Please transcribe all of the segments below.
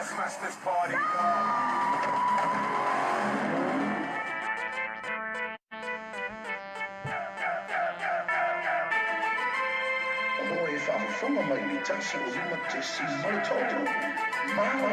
Smash this party. Aloe whawhonga mai ni tasi o lima te si mai toto. Mama.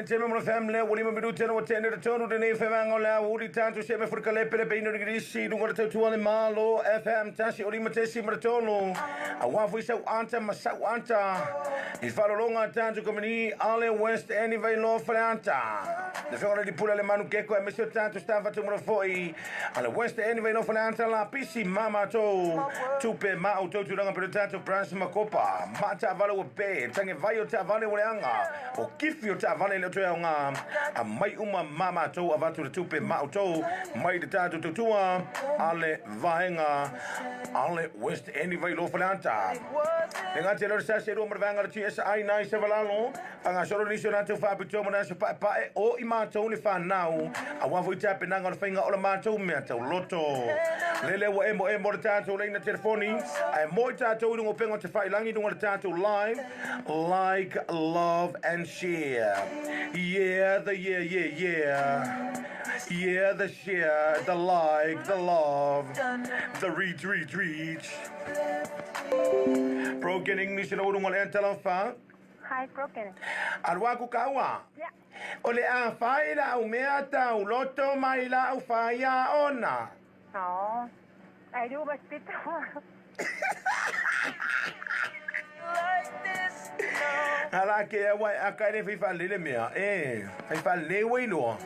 Te me family wali me bidu tena watende tonu de ne fanga la uri tanto se me furka le pele beino de grisi dunga te tu ale malo FM tasi ori me tesi me tonu a wa fu sa anta ma sa anta is falo longa tanto come ni ale west anyway lo franta de fora di pula le manu che ko e me tanto stava tu mo foi ale west anyway lo franta la pisi mama to pe ma auto tu ranga per tanto pranzo ma copa mata valo pe tange vai o ta vale anga o kifio ta vale le nga a mai uma mama to avatu le tupe mauto mai de tatu tutua ale vaenga ale west anyway lo falanta nga te lo sa se ro mrvanga le TSI nai se valalo anga solo ni so na te fa pito mo na se pa o I mato le fa now a wa vo tape na nga finga o le mato me to loto lele wo emo le tatu le na telefoni ai mo tatu ngo pengo te fa langi ngo le tatu live like love and share. Yeah, the share, the like, the love, the reach. Broken English na urungal en talafa. Hi, broken. Alwa ku kawa. Yeah. Ole a faila u meata u loto maila u faya ona. No, I do but spit. Ala ke wa akare fi fa lele mea ai fa le we lo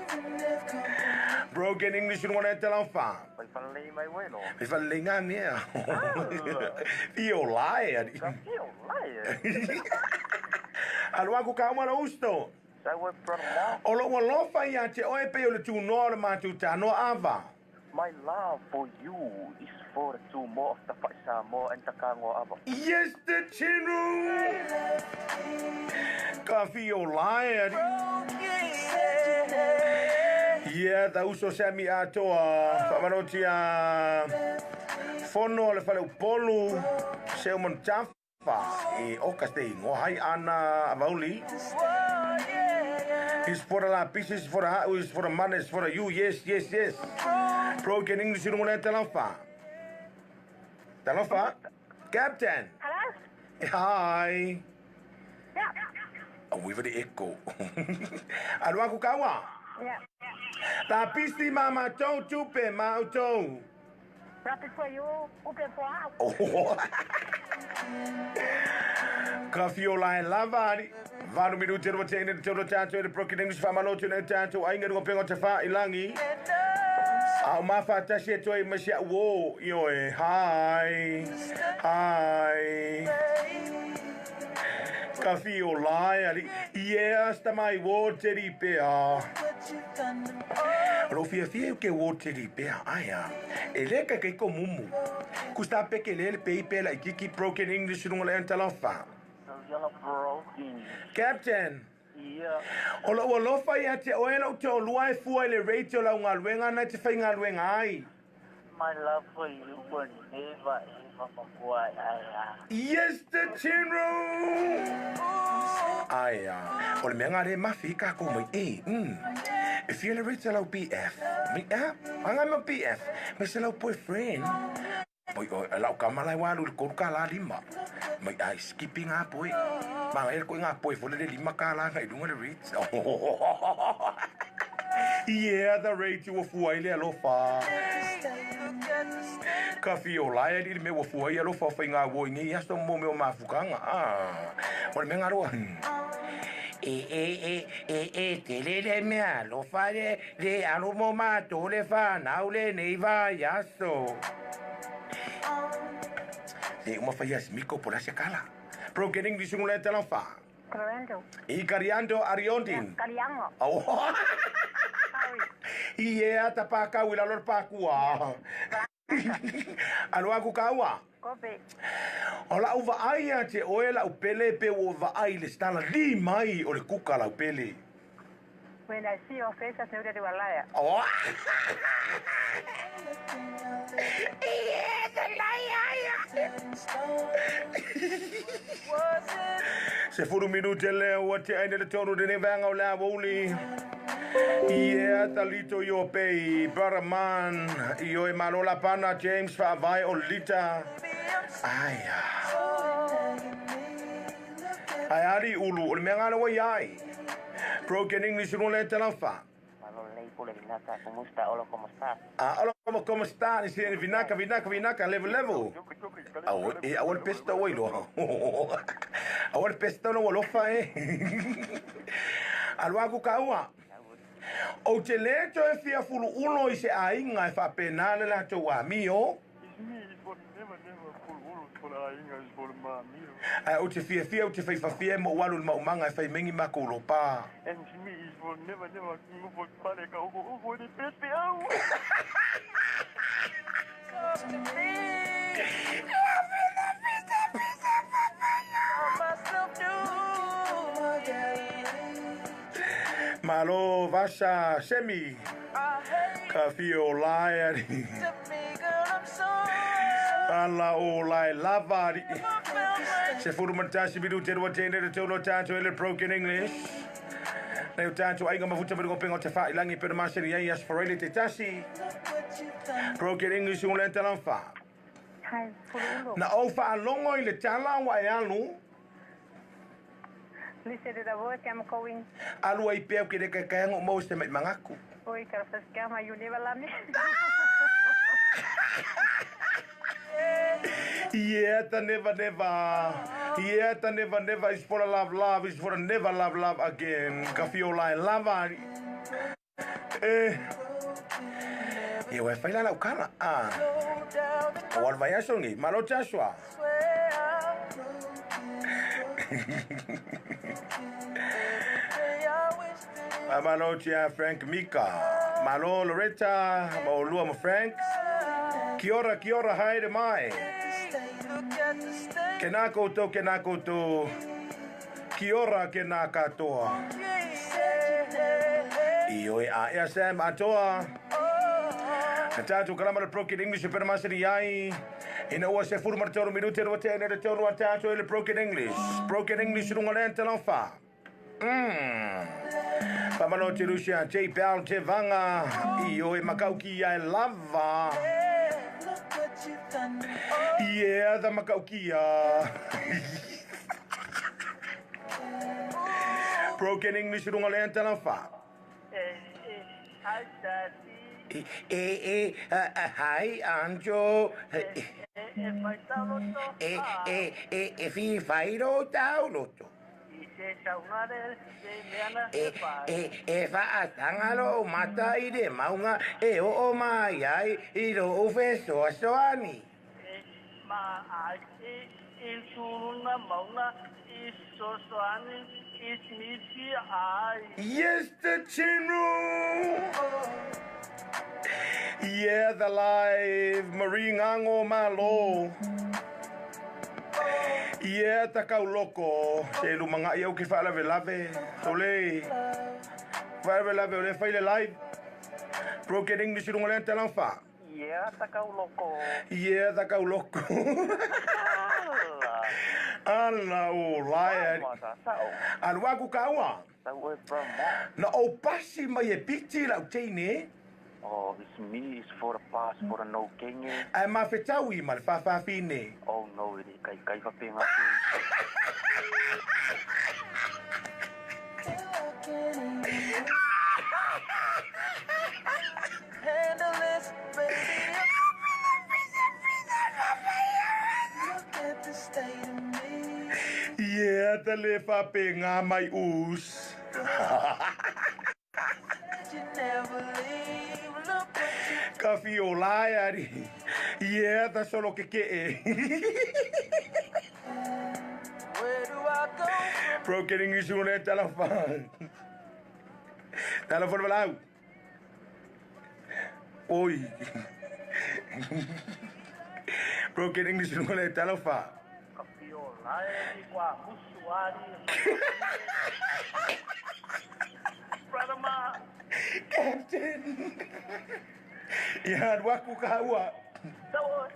broken English no na tela fa Fai falle mai bueno. fi fa le nga mea io lai Io lai. alwa ku ka mo usto Sai we promo. olo lo fa ya te o e pe o le tu no ma tu ta no ava. My love for you is for two more of the paisa mo and takango aba. Yes, the chinu. Coffee o lai. Yeah, da uso semi atoa. Famanotia. Fono le fale polu. Se mon chafa. E okaste ngo hai ana avauli. It's for the pieces, for the is for the money, it's for the you. Yes. Broken English, you don't want to tell Captain. Hello? Hi. Yeah. Oh, we've the echo. Alwa ku kawa. Yeah. Ta pisti mama to tupe mauto. Rapid for you, open for out. Oh. Kafiola en lavari. Varu mi rute ro tene te ro tanto e broken English famalo te tanto ainga ro pengo te fa ilangi. A ma fa ta she to e masha wo yo e hi. Kafiola ali. Yes, ta mai wo te ri pe a. Ro fia ke wo te ri pe aya. Ele ka ke ko mumu. Kusta pe ke le pe pe la kiki broken English ro le antalafa. Yellow broken. Captain. Yeah. Olo fa ya te oelo to luai fu ele rate la nga lwenga na te fainga lwenga ai. My love for you will never ever makuai aya. Yes, the chinro. Aya. Ole menga re mafika ko mai If you rate la BF. Me anga mo BF. Me se la boyfriend. Boy, la kamala walu ko kala lima. Mai ai skipping up boy. Ma el ko nga boy fo le lima kala ngai dunga le reach. Yeah, the rate you fu ai le lo fa. Kafi o lai di me wo fu ai lo fa fa nga wo ngi ya so mo me o mafukanga. Ol me ngaro. Te le mea lo fa le alo mo ma to le fa na ule nei va ya so. Uma fayas miko por esa cala. Broken English un lente la fa. Cariando. I cariando ariondin. Cariango. Oh. Yeah, tapaka wila lor pakua. Alo aku kawa. Kope. Ola uva aia te oela upele pe o va ai le stala li mai o le kuka la upele. When I see your face, I know that you are a liar. Oh. Yes, a liar. Se furu minute le o te aina le tonu de nevanga o la woli. Ia talito yo pei Baraman yo e malola pana James fa vai o lita. Aya. Ai ari ulu o le mea ngana wa iai. Broken English no le talafa. Malolei pule vinaka, ¿cómo está? Hola, ¿cómo estás? Hola, ¿cómo está? Dice vinaka, level. Awal pesta oilo. Awal pesta no walofa Alwaku kaua. O te leto e fia fulu uno i se ainga e fa penale la to wa mio. O te fia o te fia mo walu ma umanga e fai mengi makulo pa. Malo vasha semi kafio lai ala o lai lavari se furu mantasi bidu te roa tene te tono tato ele broken English na tato ainga mafuta bidu pengo te fa ilangi pero maseri ai aspirate te tasi broken English un lenta lanfa Hi, Fulu. na o fa longo i le tala wa alu Lise de da voa que I'm going. alu ai pe ke de ka ngo mo ste mangaku Oi, quero fazer que ama you never love me. Yeah, the never. Yeah, the never is for a love is for a never love again. Kafiola and lava. Eu e faila la ukana. Wal vai asongi, malo chashwa. Malo chia Frank Mika. Malo Loretta, Maolua mo Frank. Kia ora, haere mai. Ke nā koutou. Kia ora ke nā katoa. I oi a ea Sam atoa. Na tātou karamara broken English e pera masari ai. Ina ua se furu maratoru minute roa tēne re tonu a tātou ele broken English. Broken English runga lenta lang wha. Pamano te rusia te pau te vanga. I oi makauki ai lava. Yeah, the makaukia. Broken English runga lenta lang wha. Hi, Daddy. Hi, Anjo. Fi fairo tau loto. Fa atangalo mata ide maunga o mai ai iro ufeso soani. Ma il suruna mauna is soani is misi ai. Yes, the chinru. Yeah, the live Marie Ngango Malo. Yeah, takau loko. Se lumanga iau ki wha lave. Ole. Wha lave ole whaile live. Broken English runga lenta lang wha. Yeah, takau loko. Yeah, takau loko. Ala o lai. An waku kaua. Tau e from Na o pasi mai e piti lau teine. Oh, it's me. It's for a pass for a no king. Ai ma fetaui ma le whawhawhine. Oh no, it is kai whapinga. Handle this, baby. Look at the state of me. Yeah, te le whapinga mai us. You never leave. Look what you Kafi o lai ari. Yeah, ta solo ke e. Where do I go from Broken English un e telefon. Telefon walau. Oi. Broken English un e telefon. Kapiolai kwa musuari. Brother ma. Captain. Ia waku kaua. Tau.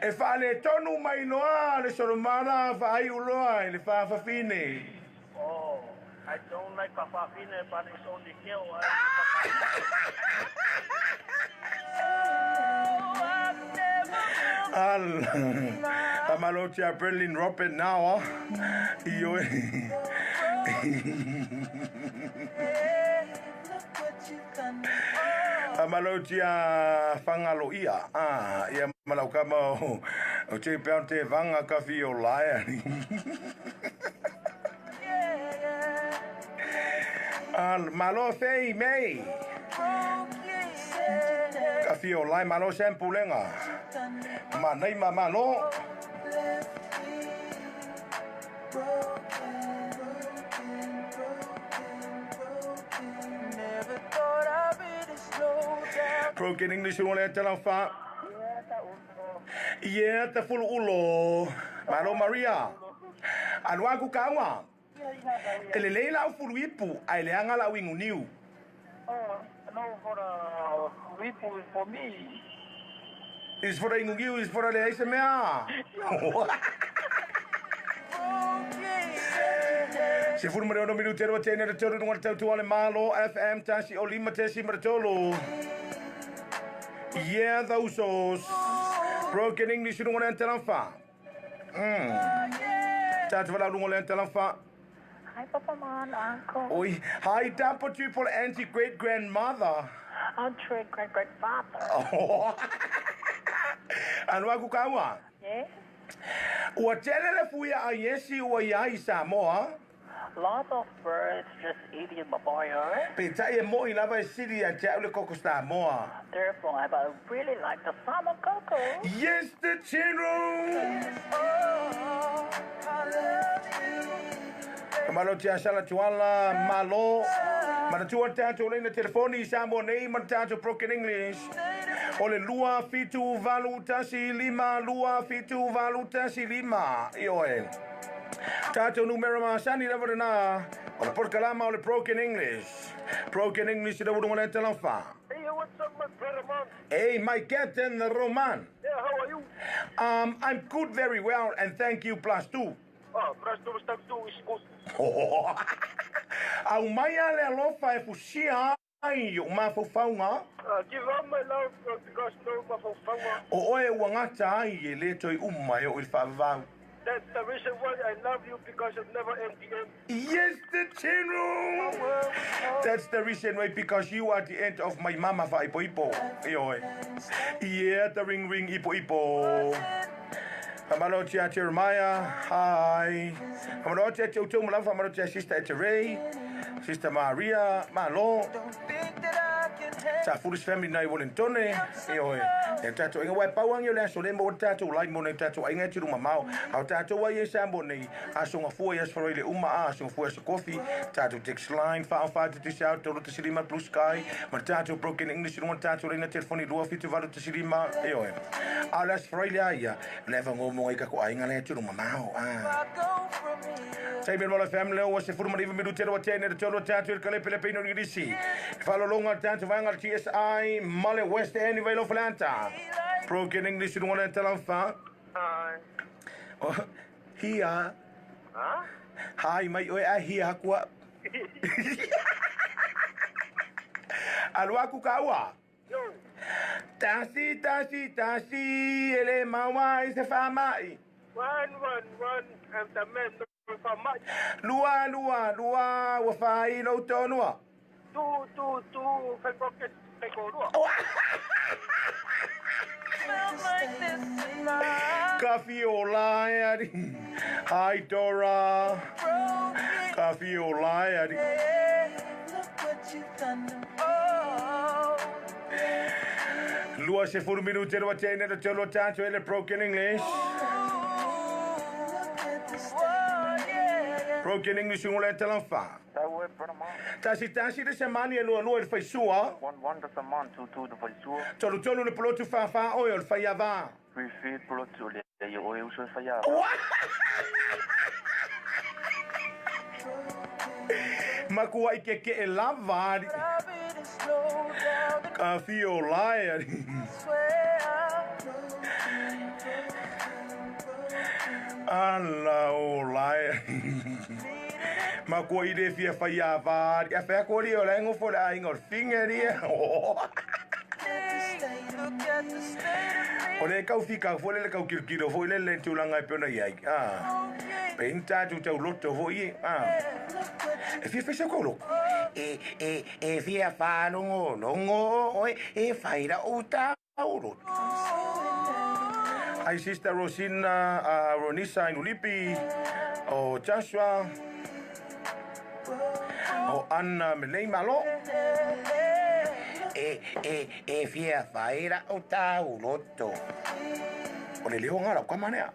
E whale tonu mai noa le soromana whai uloa le whawhawhine. Oh, I don't like papafine, but it's only kill. Al. Amalotia Berlin Robert now. Io. Look what you've done. Amalotia Fangalo ia. Ia malaukama o te peante vanga ka fio laia. Al malo fei mei. Ka fio lai malo sempulenga. Ma nei ma malo. Never thought I'd really slow down. Broken English wala talafa. Yeah, ta full ulo. Malo Maria. Anu aku kawa. Ele leila u fulu ipu ai le anga la wingu niu. Oh, no, for people, for me. Is for ingu niu, is for le aise mea. Se fulu mare ono minuto ero tene de toro ngor tau tuale malo FM tasi o lima tesi martolo. Yeah, those os. Broken English no ngor talafa. Tatu wala ngor talafa. Hi, Papa Man, Uncle. Oi, hi, Tampa triple auntie great grandmother. I'm great-great-grandfather. Oh. Anu aku kawa. Yeah? Ua tele le fuia a Yesi ua iai Samoa. Lots of birds just eating my boy, alright? Pe tai e mo i lava e siri a te aule koko Samoa. Therefore, I really like the summer cocoa. Yes, the chino. Malo tia sala tuala malo. Mana tua tato le na telefoni Samoa nei mana tato broken English. Ole lua fitu valutasi lima lua fitu valutasi lima. Ioe. Tato numero masani na varana. Ole porkalama ole broken English. Broken English da wudu ngole talafa. Hey, what's up, my brother, man? Hey, my captain Roman. Yeah, how are you? I'm good, very well, and thank you plus two. Oh, Presto stuff too is good. Au mai ale alofa e fusia ai o mafofaunga. Give up my love because no mafaufawa. O oe wangata ai e le toi umai o il favau. That's the reason why I love you because of never MDM. Yes, the chino. That's the reason why, because you are the end of my mama fa ipo ipo. Ioe. Yeah, the ring ring ipo ipo. Hamalotia Jeremiah, hi. Hamalotia Toto Malava, Hamalotia Sister Etere, Sister Maria, Malo. Don't think that I can help. Ta foolish family na Wellingtone. Ioe. E tato inga wai pawang yo le aso lembo tato lai mo ne tato inga tiru mamao. Au tato wai e sambo nei asonga fua yas faroi le uma a asonga fua yas coffee. Tato text line fa fa te shout to the cinema blue sky. Ma tato broken English no tato le na telefoni lua fitu valu te cinema. Ioe. Alas faroi le ia. Never ngo mo ka ko inga le tiru mamao. I go from here. Sai ben mola family o se furu mariva mi dutero tene de tolo tato il kale pele pino ngisi. Falo longa tato vanga TSI Male West End Velo Flanta. Broken English no one tell fa. Oh, here. Huh? Hi mai oi a here kwa. Alwa ku kawa. Yo, Tasi ele mawa is famai. one, and the man no for much. Lua wa fai no tonua. Two, Facebook, Facebook. Feels like this is my Coffee Olay. Hi Dora. broken. Coffee Olay. Look what you've done. Oh, Lua se furu minuto wa tene de tolo tanto ele broken English. look at this thing. Broken English ngole talanfa. That way, brother, man. Tasi de semana e lua e fai sua. One does a man to the voice. Tolo le plotu fa o el fai ava. We feed blood to the oil so fire. Makua ike ke e lava. But I really slow down and Ka fio lai. swear I'm broken. Ala o lai. Makua ide fia fai a va. Ia fea kori o lengo fo la ingor fingeri. Look at the state of me. O le kau fika fo le kau kirkiro fo le le tulanga e pena iai. Penta tu tau loto fo i. E fia fesa ko lo. E fia fa longo oi e faira uta auro. Ai sister Rosina Ronisa Inulipi o Joshua o Anna Melei Malo. E fia faira uta uroto. O le leo ngara kwa manea.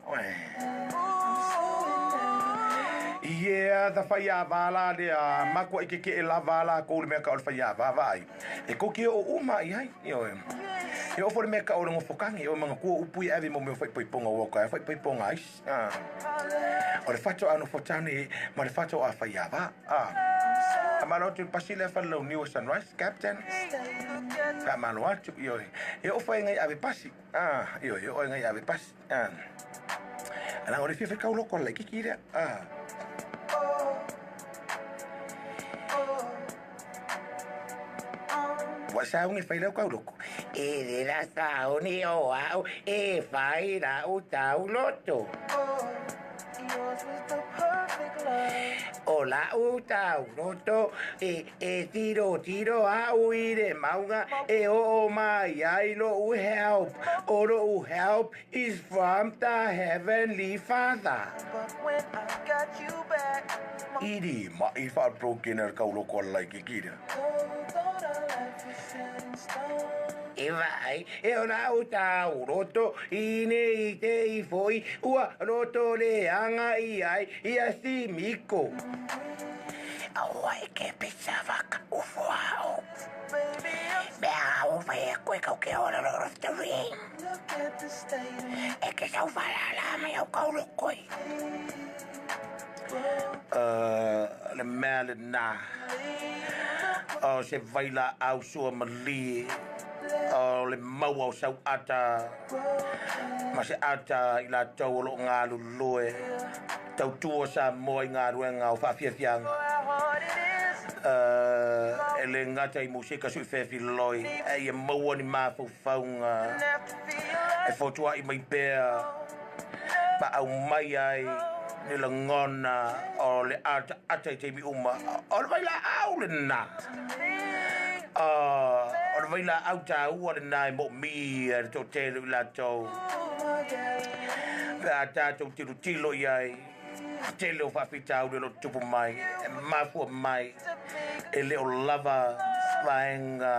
Yeah, the fire vala de makwa ikeke e la vala ko le meka o fire vai. E ko ki o uma i hai. E o for meka o ngo fokangi o manga ko upu ave mo me foi ponga o ka foi ponga is. O le fato ano fotani ma le fato a fire va. Amalo tu pasile fa lo new sunrise captain. Amalo atu yo. E o foi ngai ave pasi. Yo o ngai ave pasi. Ana o le fifa ka lo ko le kikira. Wasa ungi faila ka uloko. E de la saoni o au e faila uta uloto. Yours was the perfect love. Ola uta uloto e tiro a uire maunga e o mai ai lo u help. Oro u help is from the heavenly Father. But when I got you back, my Idi ma ifa broken er ka uloko like kikira. cold thought our life was set in stone. E vai, e ora uta uroto, ine i te I foi, ua roto le anga I ai, I asi miko. Awai ke pizza vaka ufuao. Baby, I'm Mea ufa e koe kau ke ora of the ring. look at the state of me. E ke sau falala me au kau lokoi. Le mea le nā. O se vaila au sua mali. O le mau au sau ata. Ma se ata I la tau o lo ngā lulue. Tau tua sa moa I ngā ruenga o whawhiawhianga. How hard it is. E le ngata I musika sui whewhi loi. E ia maua ni māwhau whaunga. And after feel E whautua I mai pēr. Pa au mai ai. Ni la ngona o le ata I te mi uma. O le vaila au le nā. O le vaila au tā ua le nā I mo mi e le tō tēlu I la tau. Pea tātou tiru tilo I ai. Te leo whawhita au le lo tupu mai. E mafua mai. E leo lava. Vaenga.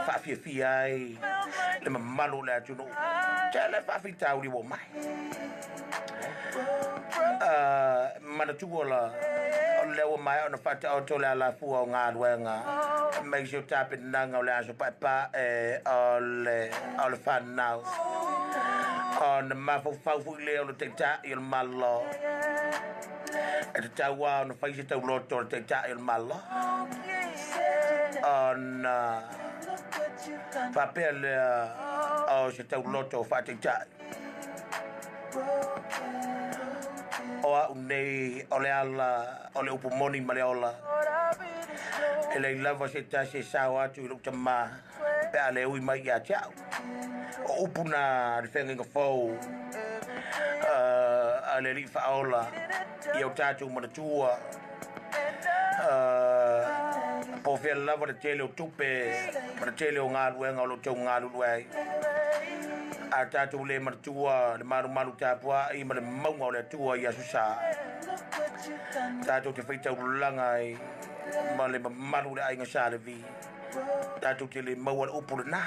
Whawhiawhi ai. Le mamalo le atu no. Te le whawhita au le wo mai. Mana tuola o lewa mai ona fata o tole ala fua o ngā ruenga. Make sure tape nanga o le aso pa o le whanau. O na mafau faufu I leo le te ta I le malo. E te tau wā o na whaise tau loto le te ta I le malo. O na whapea lea o se tau loto wha te ta. O au nei o le ala o le upumoni ma le ola. E le lava se ta se sao atu I lukta ma. Pe a le ui mai a tiau. O upuna le whenga fau. A le li whaola. I au tātou mana tua. Po whea lava le tele o tupe. Ma le tele o ngā ruenga o lo tau ngā ruai. A tātou le maratua, le maru tāpua, I ma le maunga o le atua I asusa. Tātou te whaitau langa I ma le maru le ainga sa le vi. Tātou te le maua le upu le nā.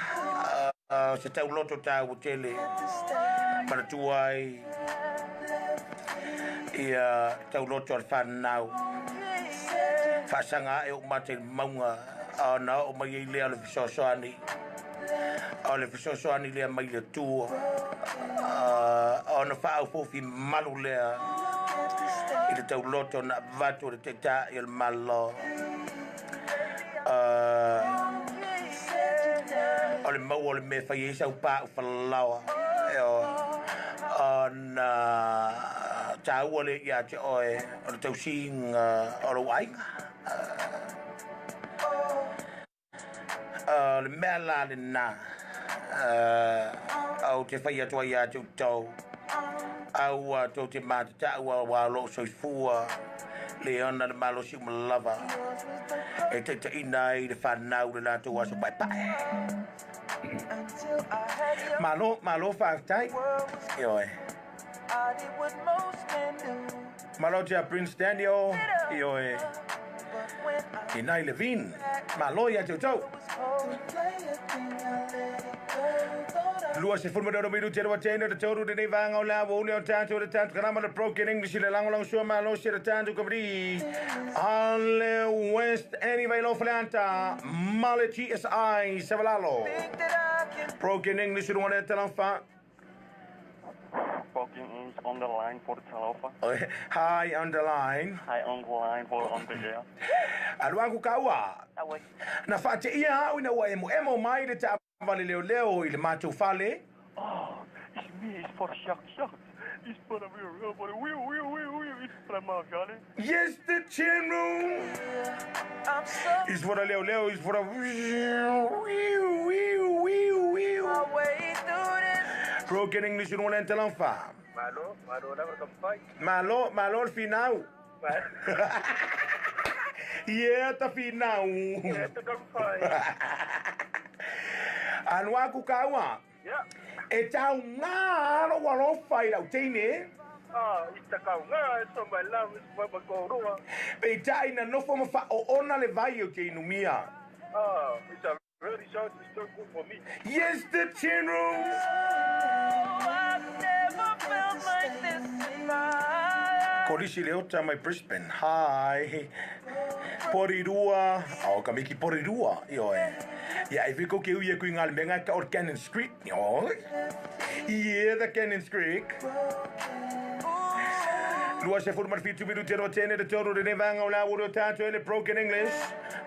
Se tau loto tāu tele. Maratua I tau loto al whanau. Whasanga e o mate maunga. Na o mai I lea le fisosoani. O le fisosoani lea mai le tua. O na whaau fofi malu lea. I le tau loto na vatu le te ta I le malo. ole mau ole me fai sa pa falawa on chau ole ya che oi ole tau sing ole wai le mela le na au te fai atu ya tu tau au to te mata wa lo so fua le ona le malo si malava e te inai le whanau le lato wa so pai pai malo whaktai ioi malo te a Prince Daniel ioi inai le vin malo ya tau tau Lua se forma do miru tero teno de toru de vanga la wo le tanto de tanto grama de broken English le lango lang so malo se de tanto kabri alle west anyway lo flanta malachi is I sevalalo broken English no one tell fa Broken is on the line for the telephone. hi on the line Hi on the line for on the air. alwangu kawa Awe. na fate ia au na wa emo mai de ta vale leo ile macho fale Oh, it's me. It's for shuck. It's for the wheel. It's for my galley. yes the channel is for the leo is for the broken English no one tell fa Malo, never come fight. malo al final yeah ta final come fight. anwa ku kawa Yeah. e tau nga ro wa lo fai la tene Ah, it's the cow. It's on my love. It's my go. pe tai na no fo fa o ona le vai o te inumia Ah, it's a very short. It's so good for me. yes the channel Korisi leota mai Brisbane. Hi. Porirua. Au ka miki porirua. Io e. Ia e viko ke uia kui ngal menga ka or Cannon Street. Io. Yeah, the Cannon Street. Lua se forma fitu biru tero tene de toro de nevanga o la uro tato ele broken English.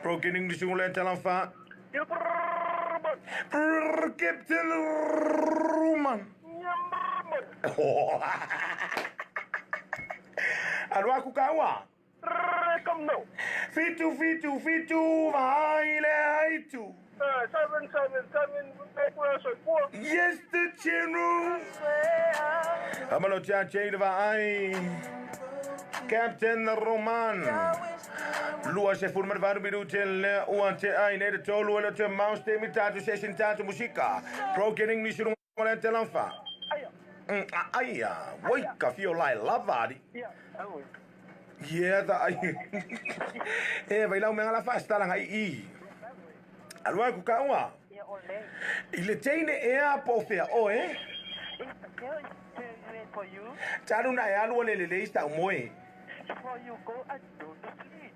Broken English ule talanfa. Captain Ruman. Alwa kukawa. Come now. Fitu vai le aitu. 777 Yes the channel. Amalo tia chei vai. Captain Roman. Lua se forma varu biru tel uante ai ne de tolu ele te mouse te mitatu session tatu musika. Broken English ru wala telanfa. Aya, wai ka fio lai lavadi. Yeah, I will. Yeah, da ai. Vai lá o menga la fasta lang ai i. Alwa ku kawa. Yeah, ole. Ile teine ea po fea o It's for you. Taru na ya lo le le sta moe. Before you go and do the sleep.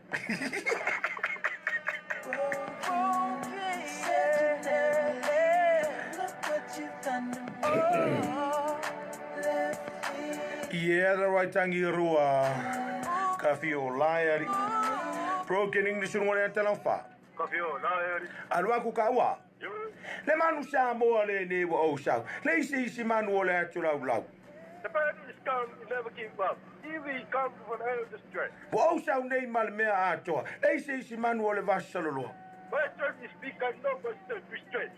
Yeah, the right tangi rua. Kafio liari. Broken English no le telanfa. Coffee, liar. Alwa ku kawa. Le manu sa mo le ne wo o sa. Le si manu le tula lau. The party is come, you never give up. If he comes from hell of the strength. Wo o sa nei mal me a to. Le si manu le vasalolo. My strength is big, I know my strength is strength.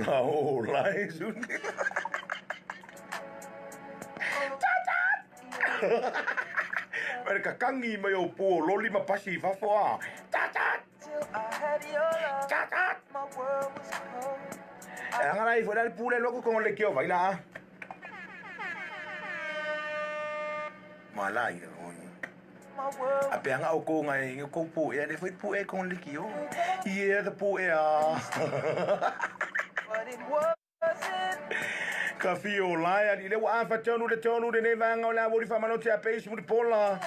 Lao lai sun. Mereka kangi mai o po loli ma pasi fa foa. Tatat. Tatat. Angara i fora el pule loco con le kio baila. Malai. Ape anga o ko ngai ko pu e le foi pu e con le kio. Yeah, the pu e a. Ka fio lai ali le wa fa tonu le ne vanga o la wori fa mano te ape mu pola.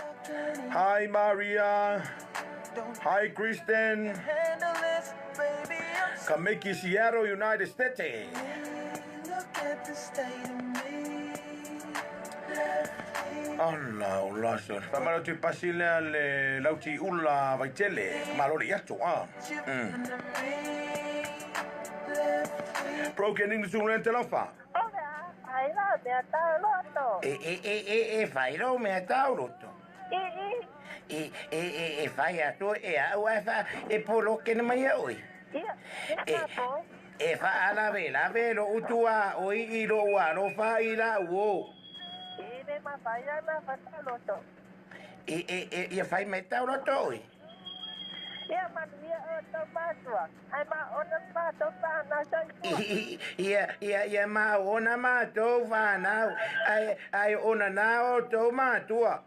Hi Maria. Hi Kristen. Handle this, baby. I'm Ka Mickey Seattle United States. look at the state of me. Allah, Allah, son. Fa mano te pasile le lauti ulla vai tele. Malori yato ah. Broken English un telefa. Fai lo me taurotto. Fai a tu a fa polo che non mai oi. Fa alla vela vero utua oi iro wa lo fa ila wo. Fai me taurotto oi. Ma ona ma to va na ai ona na o to ma tua.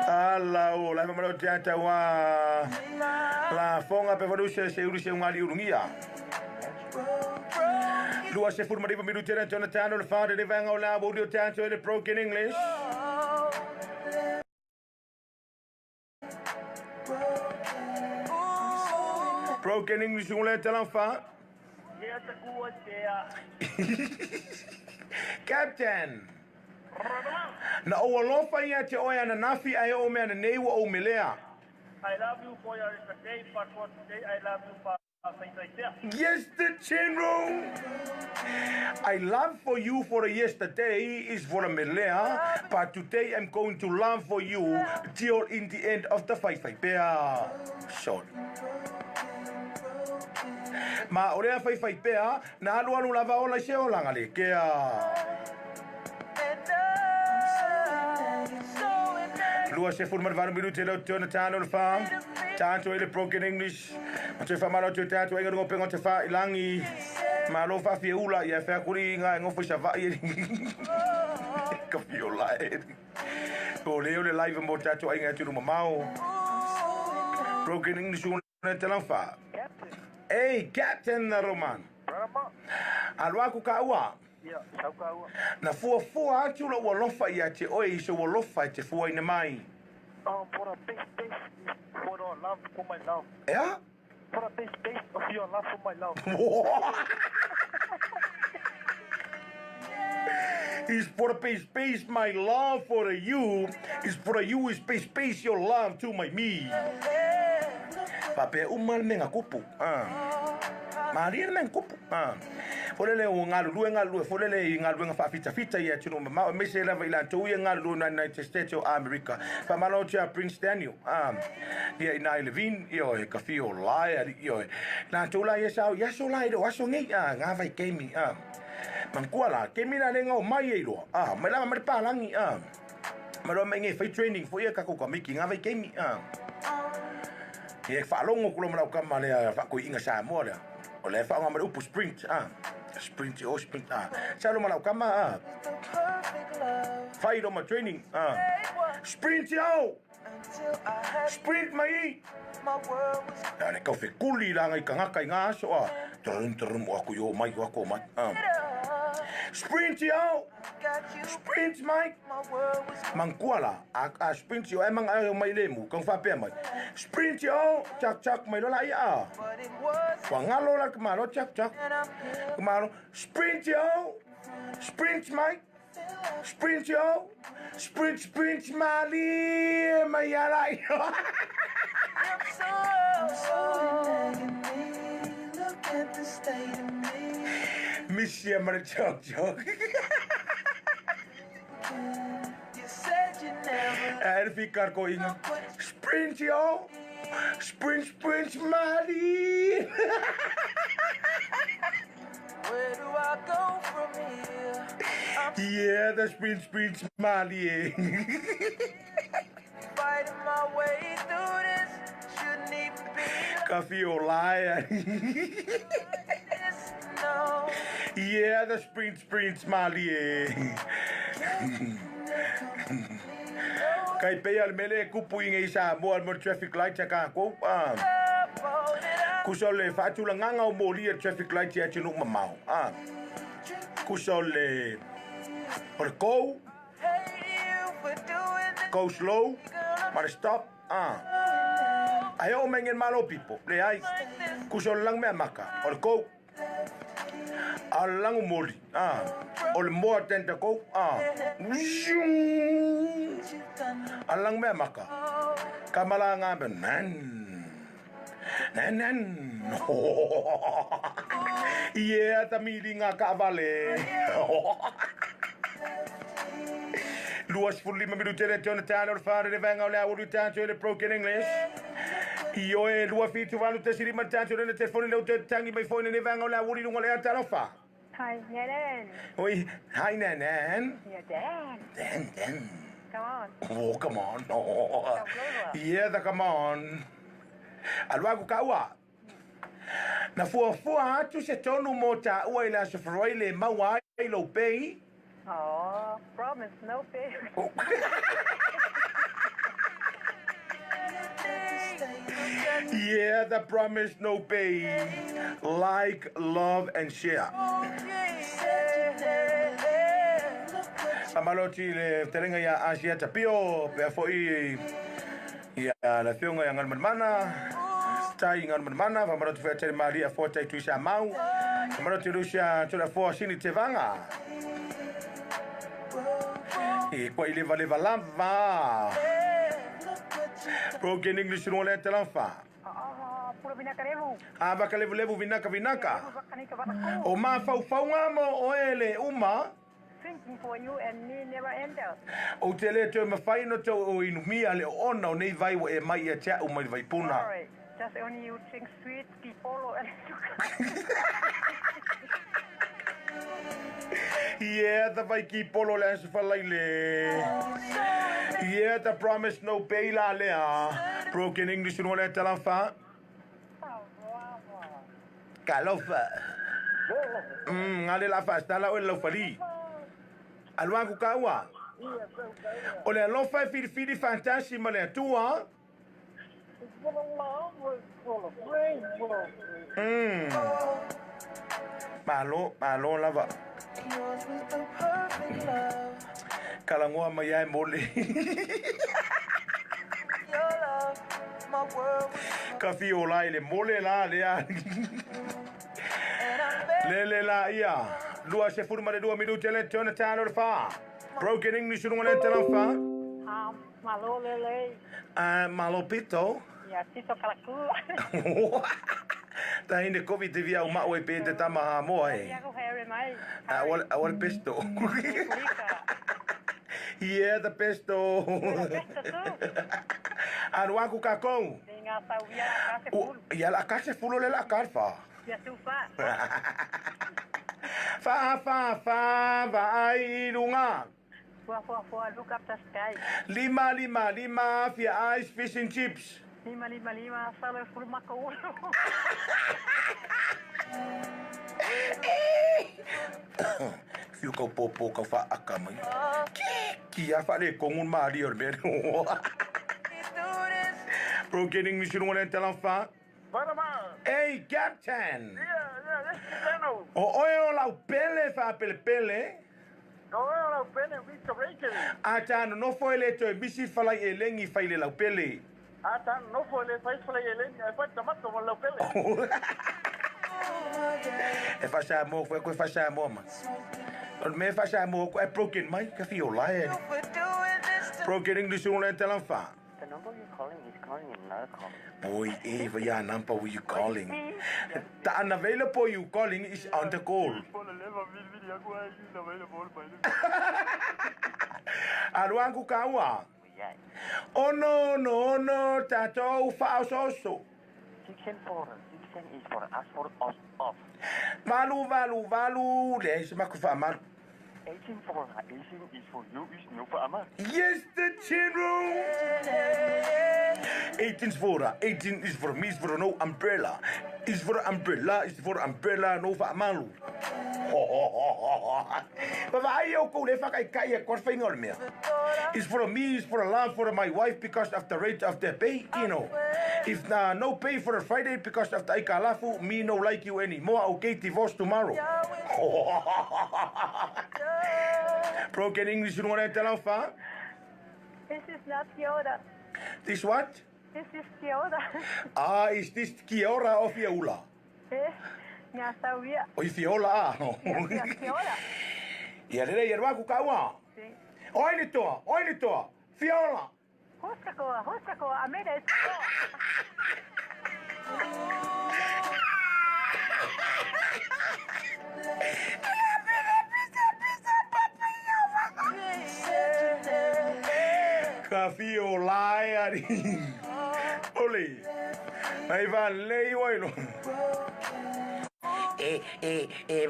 Alla o la mamalo tata wa la fonga pe valuche se uri se ngali urungia. Lua se furma riva minuti na Jonathan le father de vanga la bodio tanto le broken English. Broken English un le l'enfant. Captain. Na o lofa ia te oia na nafi ai o mea na nei wa o melea. I love you for your day, but for today I love you for Yes, the general. I love for you for yesterday is for a melea, but today I'm going to love for you till in the end of the fight. Short. Ma orea fai pea, na alu lava ola se o langa le kea. Lua se furma varu minuti lo tona tano le fa. Tanto ele broken English. Ma te fa malo te tanto e ngo pengo te fa ilangi. Ma lo fa fiula ia fa kuri nga ngo fa va i. Ka fiula e. Ko leo le live mo tato ai nga tu mau. Broken English un te lan fa. Hey, Captain Roman. Alwa ku ka ua. Yeah, saukaua. Na fua atu lo wolofa ia te oi so wolofa te fua ina mai. For a base for your love for my love. Yeah? For a base of your love for my love. Is for a space my love for you. Is for you is space your love to my me. Pape umal menga kupu. Maria men kupu. Folele o ngalu folele ngalu nga fita ya tino ma me se la ila to ya ngalu na United States of America. Pa malo cha Prince Daniel. Dia ina Levin yo e ka fio lai yo. Na to la ya so lai do aso ngi nga vai kemi Mangkuala kemi na lengo mai e lo. Me la ma pa langi Ma ro me ngi fai training fo ya ka ko miki nga vai kemi Ye fa longo kulo mala ka male fa ko inga sa mo le. O le fa ngam upu sprint sprint sa lo mala ka ma Fai do ma training sprint yo sprint mai na ka fe kuli la ngai ka ngaka nga so trum o ku yo mai ko mai sprint yo sprint mai Mangkuala a sprint yo emang ayo mai lemu kang fa pe mai sprint yo chak mai lo la ya wa ngalo la kmalo chak kmalo sprint yo sprint mai sprint yo sprint mali mai ala yo Look at the state of me. Missia mar chok You said you never ficar ko inga sprint yo sprint mali Where do I go from here? yeah the sprint mali Fighting my way through this. Shouldn't even be Coffee or lie. this, no. Yeah, the sprint mali Kai pe al mele kupu inga isa mo al traffic light ka ko Kusole fatula nganga o moli a traffic light ya chinu mamau. Kusole or go slow, maar stop. Ayo mengen malo people. Le ai. Kusole lang me maka. Or go. Alang moli. Or more attent go. Alang me maka. Kamala nga nan. Yeah, tamili nga kavale. Luas fully minuti le tone tano fare le venga le audio tanto le broken English. Io e lua fitu valu te siri mantanto le telefoni le audio tangi mai phone le venga le audio lungo le tano fa. Hi, Nan. Oi, hi Nan. Yeah, Dan. Dan. Come on. Oh, come on. Oh. Yeah, come on. Aluagu kawa. Na fua atu se tonu mo ta ua ila se froile maua i lo pei. Oh, promise, no pay. Yeah, the promise no pay. Like, love, and share. Amaloti le terenga ya Asia tapio pe foi ya la fiunga ya ngal mana. Tai ngal mana va marot fe tere Maria forte tu sha mau. Marot Russia to la for sini te vanga. E kwa ile vale valava. Broken English no le telanfa. Puro binakarevu. Aba kalevu vinaka. Kanika banaku. O ma fau ngamo o ele uma. Thinking for you and me never enter. O te le te mawhai no tau o inumia le ona o nei vai wa e mai a tea o mai vai puna. Sorry, just only you think sweet people and Yeah, the vai ki polo le anse whalai le. Yeah, the promise no pay la lea. Broken English no le talanfa. Kalofa. Ngale la fasta la o le fali. Aluangu kawa. O le alofa e fili fantasi ma le atua. Malo lava. Yours was the perfect love. Kalangoa mai ai mole. Your love, my world was Ka fio lai le mole la lea. and I bet Le la ia. Lua se furma le 2 minuti le tona tano le fa. Broken English no le talanfa. malo lele. Malo pito. Ya tito kalaku. Ta ine COVID te via uma o e pe te tama mo ai. Ya ko Harry mai. Awal pesto. Kulika. Yeah, the pesto. Pesto tu. Anuaku kakong. Tinga tawia kasi full. Ya la casa fulo le la carfa. Ya sufa. Fa vai lunga. Fua, look up the sky. Lima via ice fish and chips. 555 sale full makaul. Fiu kau popo kau fa akamai. Ki ya fa le kongun mari or me. Broken English no le talanfa. Hey, Captain. O oyo la pele fa pele. Atano no foi le to bisi fala elengi faile la pele. E fascia mo foi ko fascia mo ma. On me fascia mo ko e broken mai ka fio lai. we're doing this to Broken English no le talanfa. The number you're calling is calling another call. Boy, Eva, ya number were you calling? The unavailable you calling is on the call. Aruangu kawa. Oh no, tato fa soso. 16 is for us for us off. Valu, les makufa mal. 18 for 18 is for you, is no for Amma. Yes, the general. 18 is for 18 is for me, is for no umbrella. Is for umbrella, is for umbrella, no for malu. But I go if I can got finger me. It's for me, it's for love for my wife because of the rate of the pay, you know. If no pay for a Friday because of the ikalafu, me no like you anymore. Okay, divorce tomorrow. Broken English, you want to tell us? This is not Kyoda. This what? This is Kyoda. Is this Kiora of Fiola? Nga sauia. O Fiola, no. Kyoda. Ia rere ia roa kukaua. Oi ni toa. Fiola. Hosta koa. Ameda is Ka Fiola ari. Ole. Ai va lei oilo.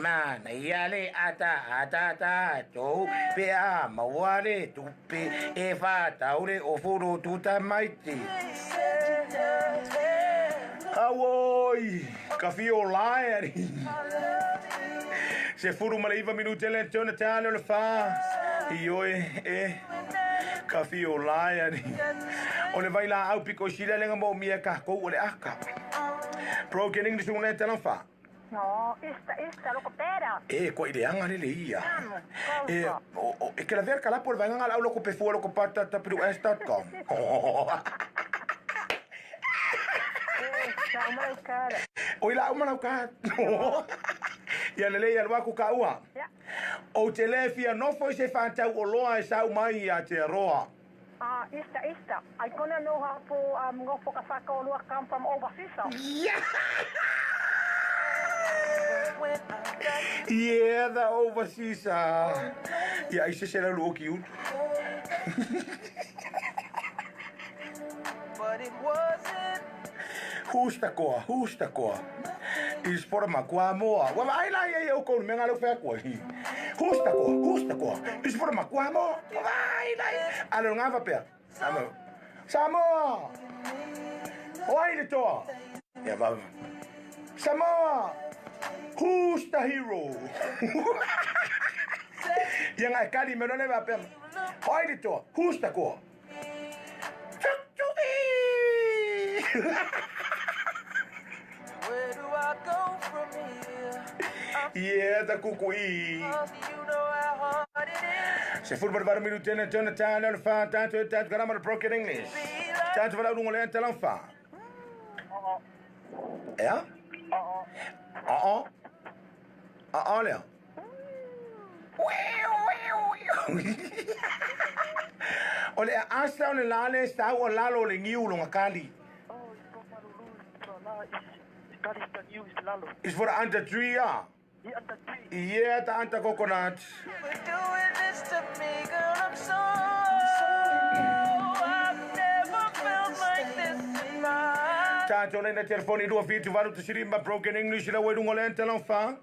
Man, yale ata to pe a mawale tu pe e fa taure o furu tuta maiti. Awoi, kafio laeri. Se furu malaiva minutele tona tano le fa. Ioe kafio laeri. Ole vai la au piko shila lenga mo mia ka ko ole aka. Broken English una tela fa. No, esta loco pera. Ko ideanga le ia. Que la verca la por vengan al aulo ko pe fuolo ko pata ta pero s.com. Sama cara. Oi la uma ka. Ya le ia wa ku ka ua. O telefia no foi se fanta o loa sa mai ya te roa. Esta. I gonna know how to go for kasaka or come from overseas. Yeah, the overseas. Yeah, I said a look cute. But it wasn't. Justa koa. Is por ma kwa moa. Wa vai la ye o ko me ngalo fa ko hi. Justa koa. Is por ma kwa mo. Vai la. Alo nga va pe. Samoa. Oi de to. Ya va. Samoa. Who's the hero? Yang akali me no le va pe. Oi de to. Who's the ko? Where do I go from here? Yeah, the kukui. You know how hard it is. Se fur barbar minuten tona tana fa tanto tat grammar broken English. Tanto va lungo le talan fa. Ja? Le. Ole asta on lale sta o lalo le ngiu lo ngakali. Is voor anta tree ja. Yeah, the anta coconut. We're doing this to me, girl. I'm so. I've never felt like this in my. Tanto le na telefoni do vídeo varu te sirimba broken English la we dungo le talan fa.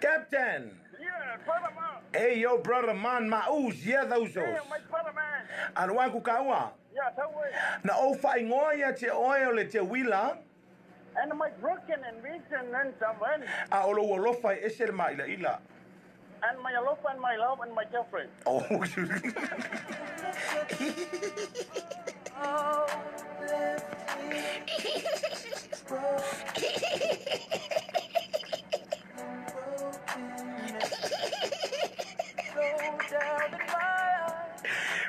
Captain. Yeah, brother man. Hey, yo, brother man, maus, yeah, those. Yeah, my brother man. And wanku kawa. Yeah, tell me. Na o fa ingoya te oil le te wila. And my broken and beaten and someone. A olo wolo fa esel ma ila. And my love and my girlfriend. Oh. Oh, left me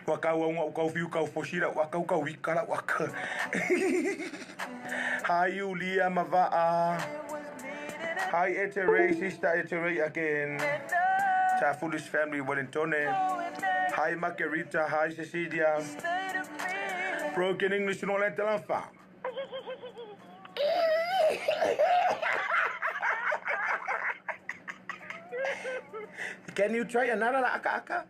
Waka wa fiu ka foshira waka ka wikara waka. Hi Julia Mavaa. Hi Etere, sister Etere again. Ta foolish family Wellington. Hi Margarita, hi Cecilia. Broken English no le telanfa. Can you try another aka?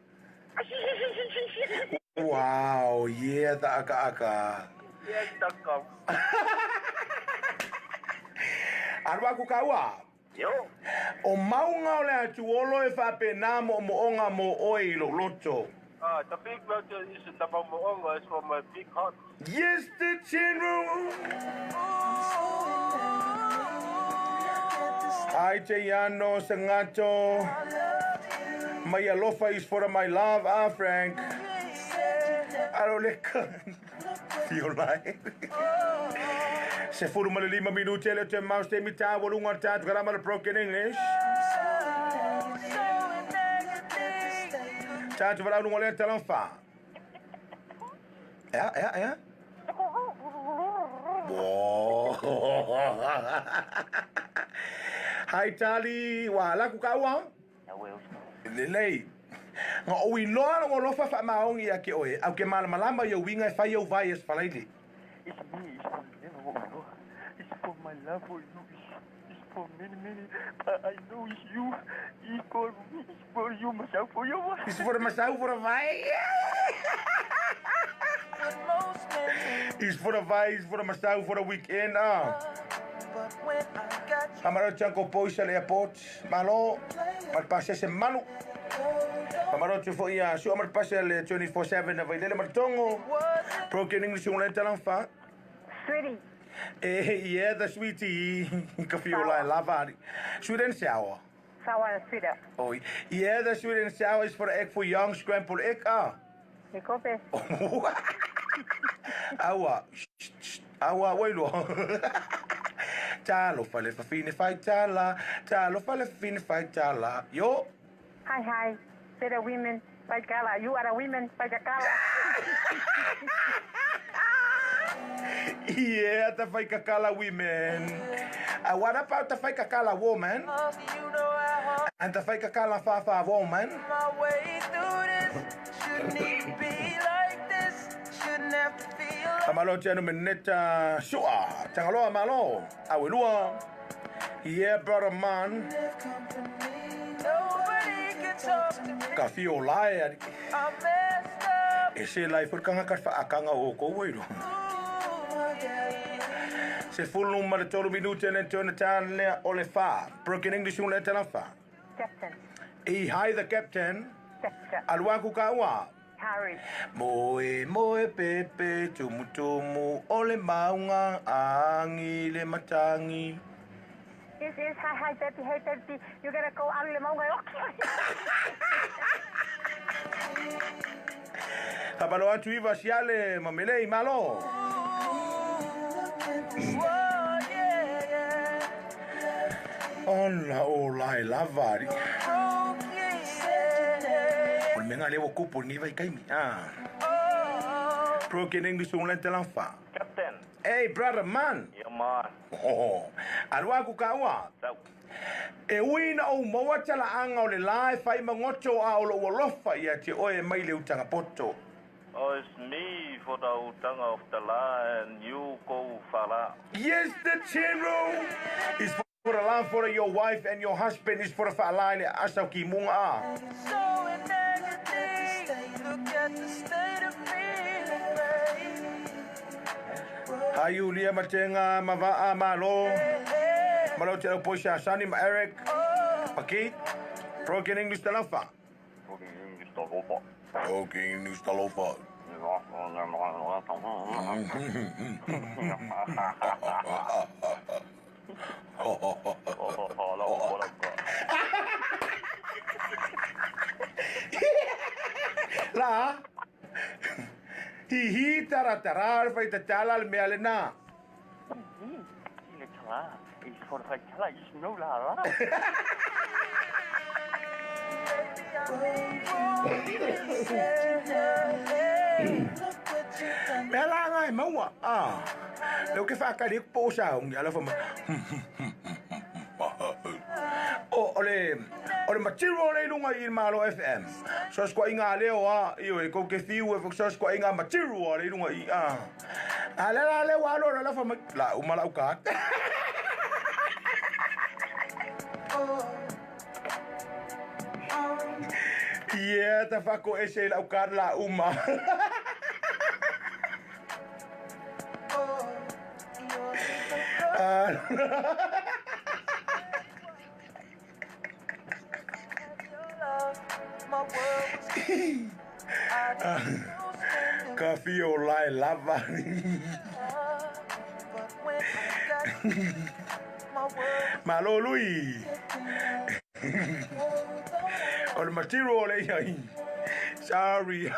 Wow, yeah, the aka. Yes, .com. Arwa kukawa. Yo. O maunga o le atu olo e whapena mo onga mo oi lo loto. The big motor is the Moonga, is from my big heart. Yes, the general. Ai te iano sangato. Mai alofa is for my love, Frank. Aro leka. Feel like. Se furu male 5 minuti le te mouse te mita volunga tat grammar broken English. Tat vara lunga le talanfa. Ja. Hai tali wala ku kawa. Lelei. Nga oi loa ngo lofa fa maongi ya ke oe. Au ke malama yo winga fa yo vai es falaili. It's me, it's for my love for you. It's for many. But I know it's you. It's for me, it's for you, myself, for you. Is voor myself voor 'n vai. Is voor 'n vai, is voor myself voor 'n weekend But when I got you, Amaro chanko poisa le airport. Malo. Pat pase se manu. Amaro tu fo ia su amar pase le 24/7 na vai le martongo. Broken English un lenta lanfa. Sweetie, Yeah, the sweetie. Kafiola lava. Sweet and sour. sour and sweeter. Oh, yeah, the sweet and sour is for egg for young scrambled egg. You copy? Awa, wailu. Talo fale fa fine fai tala. Talo fale fa fine fai tala. Yo. Hi. Sweeter women, by Gala. You are a woman, by the Gala. Yeah, the fai kakala women. What about the fai kakala woman? you know I And the fai kakala fa woman? my way through this. Shouldn't even be like this. Shouldn't have to feel like Amalo tiano meneta shua. Tangaloa malo. Awelua. Yeah, brother man. nobody can talk to me. Kafio lai. I messed up. Ese lai for kanga kat fa akanga o ko wailu. Se fulu mare tolu minute ne tona tane ole fa. Broken English un leta fa. Captain. Hi the captain. Captain. Alwaku kawa. Harry. Moe pepe tumutumu ole maunga angi le matangi. This is hi, Betty. Hey, Betty. You gotta go out of the Kapalo atu iwa siale mamelei malo. Whoa, yeah. Ola ola lavari. Broke, yeah. Ol menga lewo kupu ni vai kaimi. Oh, Broken English un lenta lanfa. Captain. Hey brother man. Yeah, man. Alwaku kawa. So, E wina o mawatala anga o le lai fai mangoto a o lo wolofa ia te oe mai le utanga poto. it's me for the Utanga of the La and you go Fala. Yes, the general is for the land for your wife and your husband is for the fa'alaile asau ki munga. so negative. Look at the state of me, babe. Hayu lia matenga mava'a malo. Malo te poisha Sani ma Eric. Pakit. Broken English talafa. Broken English talafa. La. Hihi taratarar fai tatala al mealena. It's for the Kala, you know La. Meala ngai maua. Leo ke whakari po sa ong ala fama. Ole matiru le lunga i Malo FM. So sko inga leo io e ko ke fiu e so sko inga matiru le lunga i ala le walo la fama la umala uka. Yeah, ta fako ese la uka la uma. Coffee o lai lava. But when I got you, my world Malo lui. On material le. Sorry.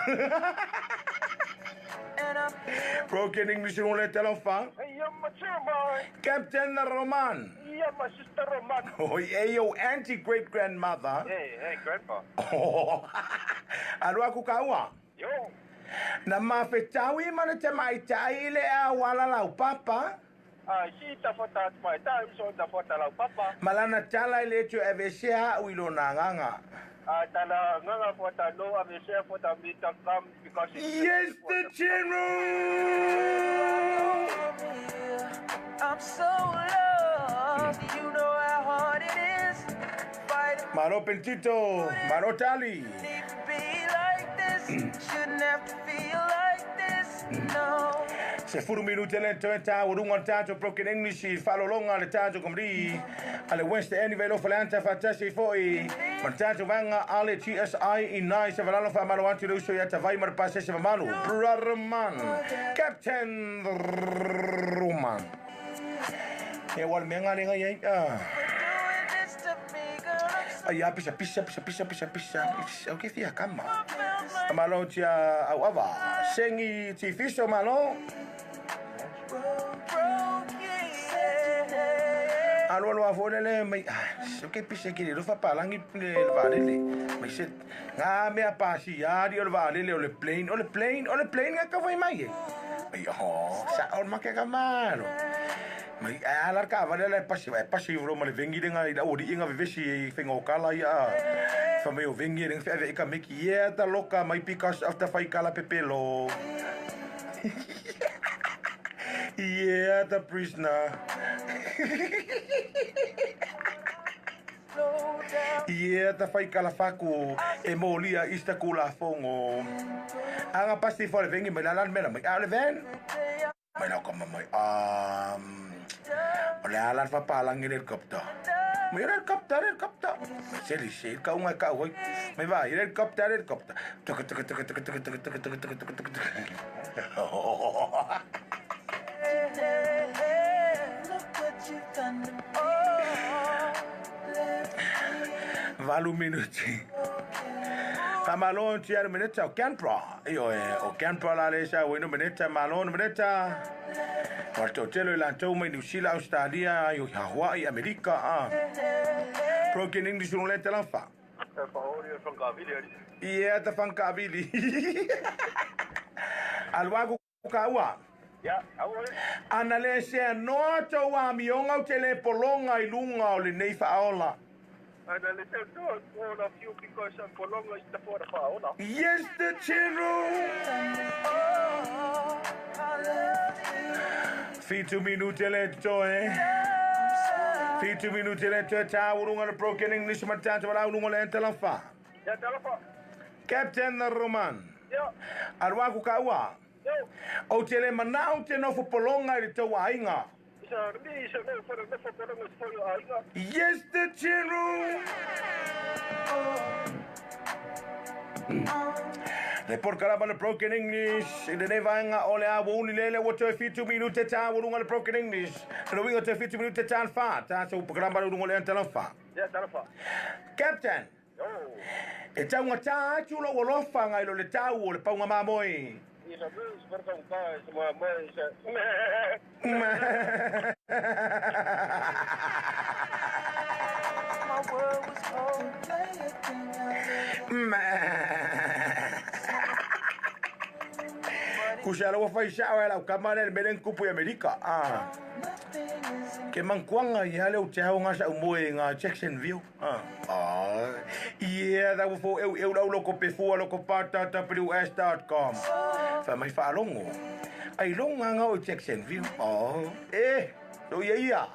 and I'm here. Broken English on le telephone. Hey, you're my boy. Captain Roman. You're my sister Roman. Oh, yo, auntie great grandmother. Hey, grandpa. Oh. Alo aku kawa. Yo. Na mafetawi mana te mai tai le a wala lau papa. Si tafata my time, so tafata la papa. Malana tala le tu evesea uilo na nganga. Tala nganga fota no, I'm share fota me to come because Yes, the general. I'm so lost. You know how hard it is. Fighting Maro Pentito, Maro Tali. need to be like this. Shouldn't have to feel like this. No. Se furu minute le toeta urunga tato broken English falo longa le tato komri ale Wednesday anyway lo falanta fantastic foi mantato vanga ale TSI in nice valano fa mano anti luso ya tavai mar passe se manu Brotherman Captain Roman e wal menga le ngai Doing this to me, girl. I'm so ai pisa okay fia kama feels like malo tia awa sengi ti fiso malo broken. Alo lo avone le mai so che pisse che lo fa palangi le vale le mai se nga me a pasi ya di lo vale le plane nga ka vai mai ai ho sa on ma che ka malo mai ala ka vale le pasi ro ma le vengi nga ida odi nga vesi fengo kala ya fa me o vengi ring fa ka me ki ya ta loka mai because of the fai kala pepelo yeah the prisoner Slow down. Ia ta fai kalafaku e molia ista kula fongo. Anga pasti for vengi me lalan mena mai ale ven. Mai na koma mai ole alan fa palang helikopter. Mai helikopter. Seli sel ka unga ka hoi. Mai va helikopter. Tuk. Look what you've done to me. Valu minuti. Kamalon tiar mineta o Canpra. Io o Canpra la lesa o no mineta malon mineta. Porto telo la toma New Zealand Australia io Hawaii America Broken English non le fa. Paolo from Gavili. Ia ta fanka vili. Alwago kawa. Yeah, I want it. Analese no to wa mionga o tele polonga ilunga o le nei faola. And I let them know all of you because I'm for long is the for the Paolo. Yes, the general. Fitu minuti le toe. Fitu minuti le toe ta urunga le Broken English matata wala urunga le fa. Yeah, telephone. Captain Roman. Yeah. Alwago kawa. Yo. O tele manao te no polonga le tau ainga. It's a me, so no for the for long is for you. Yes, the general. Le por caramba le Broken English. Le nevanga ole a woni lele wo te fitu minute ta urunga le Broken English. Le winga te fitu minute ta fa. Ta so caramba urunga le fa. Yeah, telephone. Captain. Yo. E tau ngata chulo wo lofa ngai lo le tau o le pau ngama moi. It's a news for some guys, my boy said. My world was cold. Kushala wo fai shawa la kamana le meren kupu ya Amerika. Ke mankwanga ya le o tau nga sa umoe nga Jacksonville. Yeah, that was for eu loko pefu loko pata WS.com. Fa mai fa longo. Ai longa nga o Jacksonville. So ia.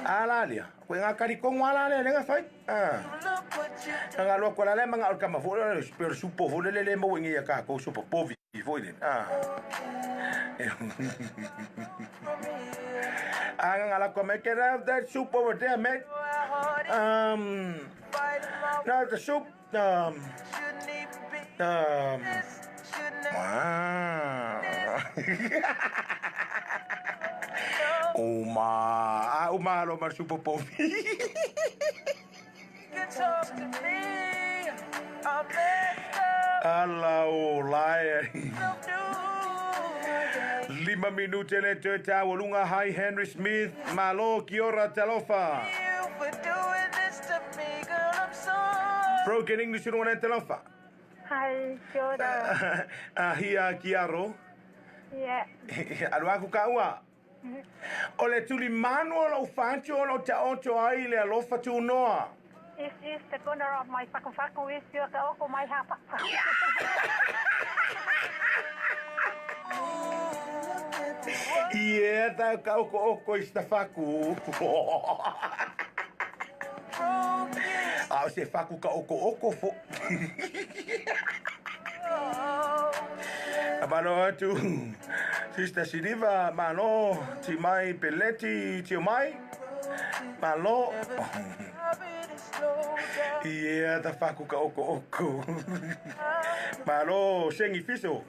Alalia, ko nga kari ko ngala le nga fai. Look what you've done. Nga lo ko la le manga o kama fo le per supo fo le mo ngi ya ka ko supo povi fo den. Nga la ko me that soup over there, mate. How hard it is fighting my No, the soup. Shouldn't even be this. Shouldn't Uma lo mar super povi. can talk to me. I'm messed up. Alao lai. Don't do 5 minute le te tawalunga hai Henry Smith. Malo kiora talofa. you for doing this to me, girl. I'm sorry. Broken English no na talofa. Hi, Yoda. Hia kiaro. Yeah. Alo aku kaua. O le tuli manu o lo fancho o lo te oto ai le alofa tu noa. Is the corner of my faku is your kaoko my hapa. Ie, tau kau ko oko ista faku. Ah, se faku ka oko fo. Abano atu. Sista Siliva, malo, ti mai peleti, ti mai. Malo. Ie, ta faku ka oko. Malo, sengi fiso.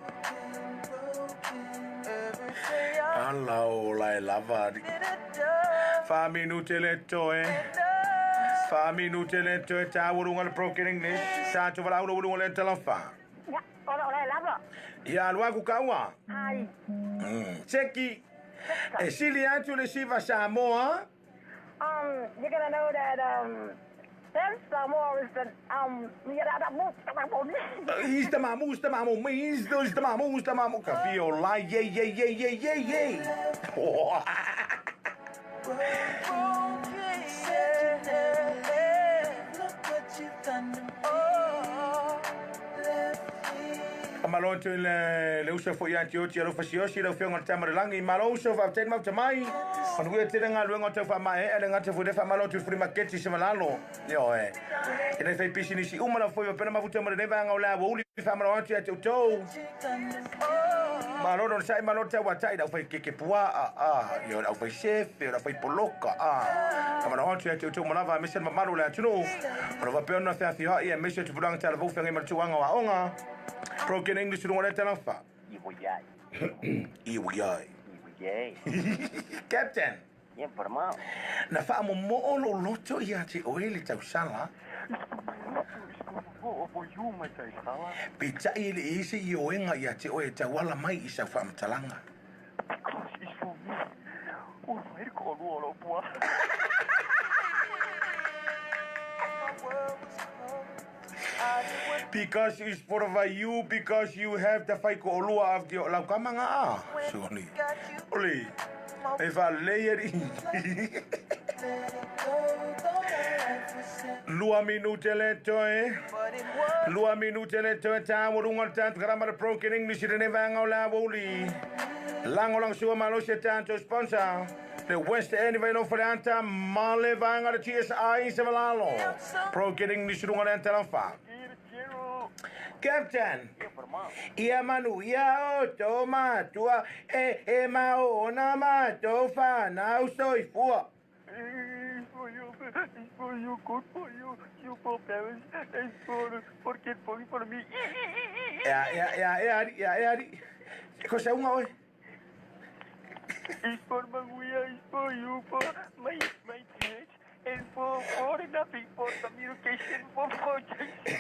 Alao lai lava. Fa minute le toe. Fa minute le toe ta wurunga le broken English. Sa tu wala wurunga le telefa. Yeah. Ola lava. Ya lua ku kaua. Hi. Cheki. E sili atu le siva Samoa. You're gonna know that there's some more is that you got that move. He's the mamu, he's the mamu, he's the mamu. Kafio lai, yay. Malo tu le usa fo ya tio tio fa siosi le fionga tamare langi malo usa fa ten ma tamai on we te nga luenga te fa mai e nga te fu de fa malo tu free market si malalo yo ene fai pisini si uma la foi pena ma fu tamare ne va nga la wo li fa malo atu ya to malo don sai malo te wa tai da fai ke pua yo da fai chef yo da fai poloka malo atu ya to malava mission ma malo la tuno ono va pena fa fi ha e mission tu budang tala fu fenga ma tuanga wa onga Broken English no one telefa. Iwiyai. Captain. Yeah, but mom. Na fa mo lo loto ya te oele tau sala. For you, my child. Pita ile isi I oenga ya te oe te wala mai I sa fa mtalanga. Because it's for me. Oh, my God, all of what? Because it's for you, because you have the faiko olua of the laukamanga. Soni. Oli. If I lay it Lua minute le toe. Lua minute le toe ta wurunga tant grammar broken English in evanga la woli. Langolang sua malo se tanto sponsor. The West End vai no franta male vanga de TSI se valalo. Broken English runga en telefa. Captain. Ia manu ia o toma tua e maona ma tofa na usoi fua. It's for you, good for you. You for parents, it's for kids, for me. Ja. Cosa unga oi? It's for Maguia, it's for you, for my church, and for nothing, for communication, for projects.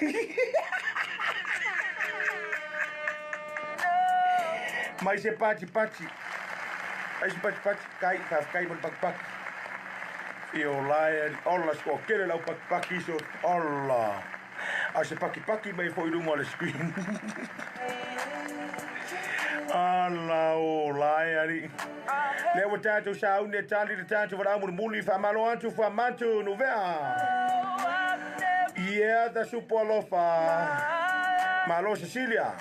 Mas é pati. Mas pati, cai mon pak. Io lai olla sko kele lau pak iso olla. As paki mai foi rungo le screen. Alla o lai ari. Le o tato sa un detalhe de tato vara muli fa malo antu fa mantu no vea. Yeah, da supolofa. Malo Cecilia.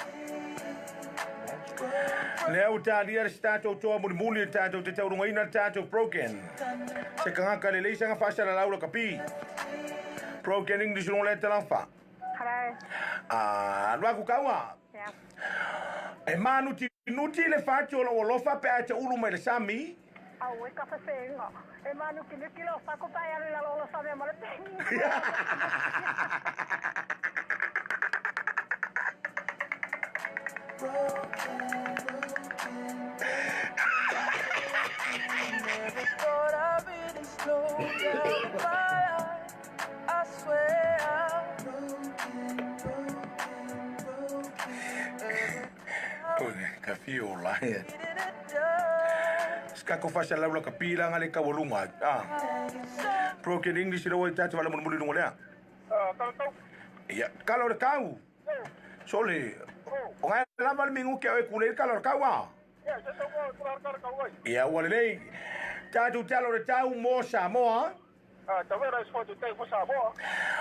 Leo talia stato to muli tato te tau runga tato broken. Se kanga kale le sanga fa sala laula kapi. Broken English no le talafa. Hello. Lua kawa. Yeah. E manu ti nuti le faccio lo lofa pe a ulu mai le sami. Au e kafa senga. E manu kilo fa ko pa ya la lo sa me mala. Never thought I'd really slow down my eyes. I swear Ka fio la. in a dust. Ska ko fasa la ka pila ngale ka volunga. Broken English ro ta wala mun mulu ngolea. Ya, kalau de kau. Sole. O ngai la mal mingu ke o kule kalau kau wa. Ya, wala nei. Ta tu talo de tau mo sa mo.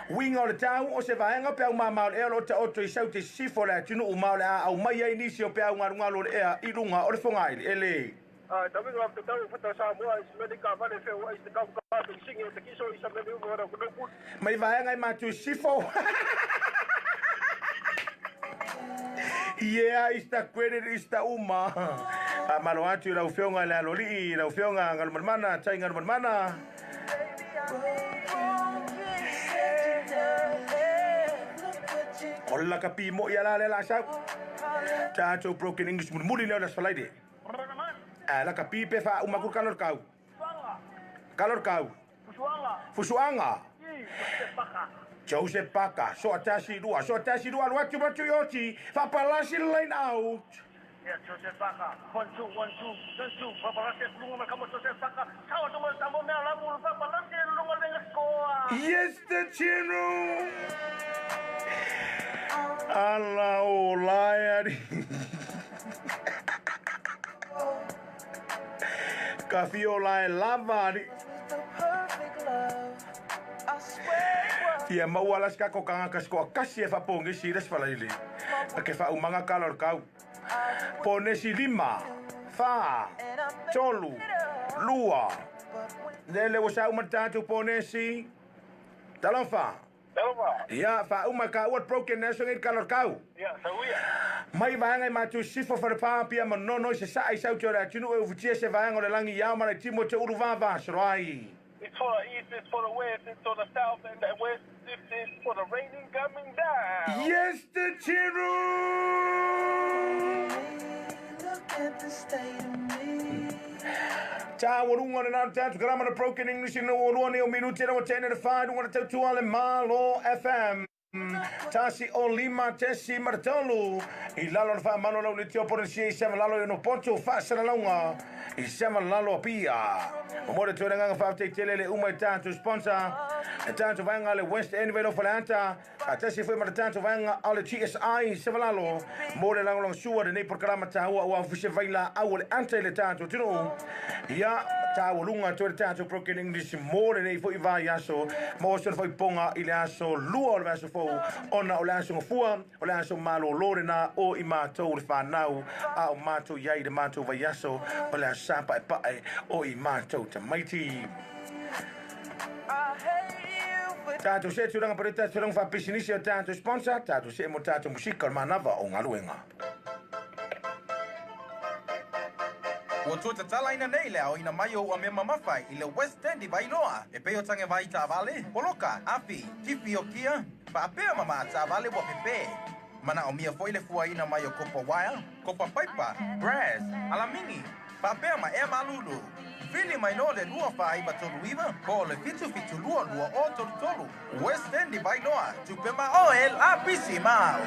Winga o le tau o se vaenga pe au mamau e lo te oto I sau te sifo le tunu o mau le a au mai ai nisi o pe au ngarunga lo le ea I runga o le fongai le ele. Mai vaenga I matu sifo. Yeah, ista credit ista uma. Malo atu la ufionga le aloli, la ufionga ngal mana, tai ngal mana. Olla ka pi mo ya la sa. Tato broken English mun muli le la slide. La ka pi pe fa uma ku kalor kau. Kalor kau. Fusuanga. Joseph Paka, so atasi dua luat cuba tuyoti, fa palasi line out. Yeah, Joseph Baka. 1, 2, 1, 2, 2, 2. Paparazzi lungo na kamo Joseph Baka. Sawa tumo tamo me ala mo paparazzi lungo na skoa. Yes, the chino. Allah olayari. Kafi olay lavadi. The perfect love. I swear. Ia maualas ka ko kanga kasko kasi fa pongi siras falili. Ke fa umanga kalor kau. Pone si lima, fa, tolu, lua. Lele wasa umatatu pone si talonfa. Ya fa umaka what broken nation in kalor kau. Yeah, sawia. Mai vaanga matu sifo for papia manono se sai sau tora tunu o vutie se vaanga le langi ya mara timo te uruva va srai. It's for the east, it's for the west, it's for the south, and the west, it's for the raining coming down. Yes, the chiro. Look at the state of me. Ta warunga na tatu grama na broken English no waruni o minuti na 10 na 5 ngona tatu ale malo FM. Tasi o lima tesi martolu I lalo na fa malo lo le tio por si se lalo no poncho fa sa longa I se lalo pia mo de tore nga fa te telele uma tanto sponsor tanto vanga le West End velo falanta tasi foi mar tanto vanga alle GSI se lalo mo de lango sua de ne programa ta wa fise vaila au le ante le tanto tino ya ta walunga tore tanto broken English mo de ne foi va yaso mo so foi ponga ile aso luo le aso ona o laso fua o laso malo lorena o I matou le whanau a o matou iai le matou vaiaso o la sapa e pae o I matou te maiti. I hate you, but Tātou se turanga pare tātou ranga whapisinisi o tātou sponsor, tātou se mo tātou musika o manava o ngaluenga. Ua tua te tala ina nei leo ina mai o me mamawhai I le West End I Vailoa. E peo tange vai tā vale, poloka, api, tipi o kia, pa apea mama tā vale wa pepe. Mana o mia foi le fua ina mai o kopa wire, kopa paipa, brass, alamingi, pa apea ma e malulu. Vili mai no le lua wha iba tolu iwa, ko le fitu lua o tolu. West End I Vailoa, tupema o el apisi mau.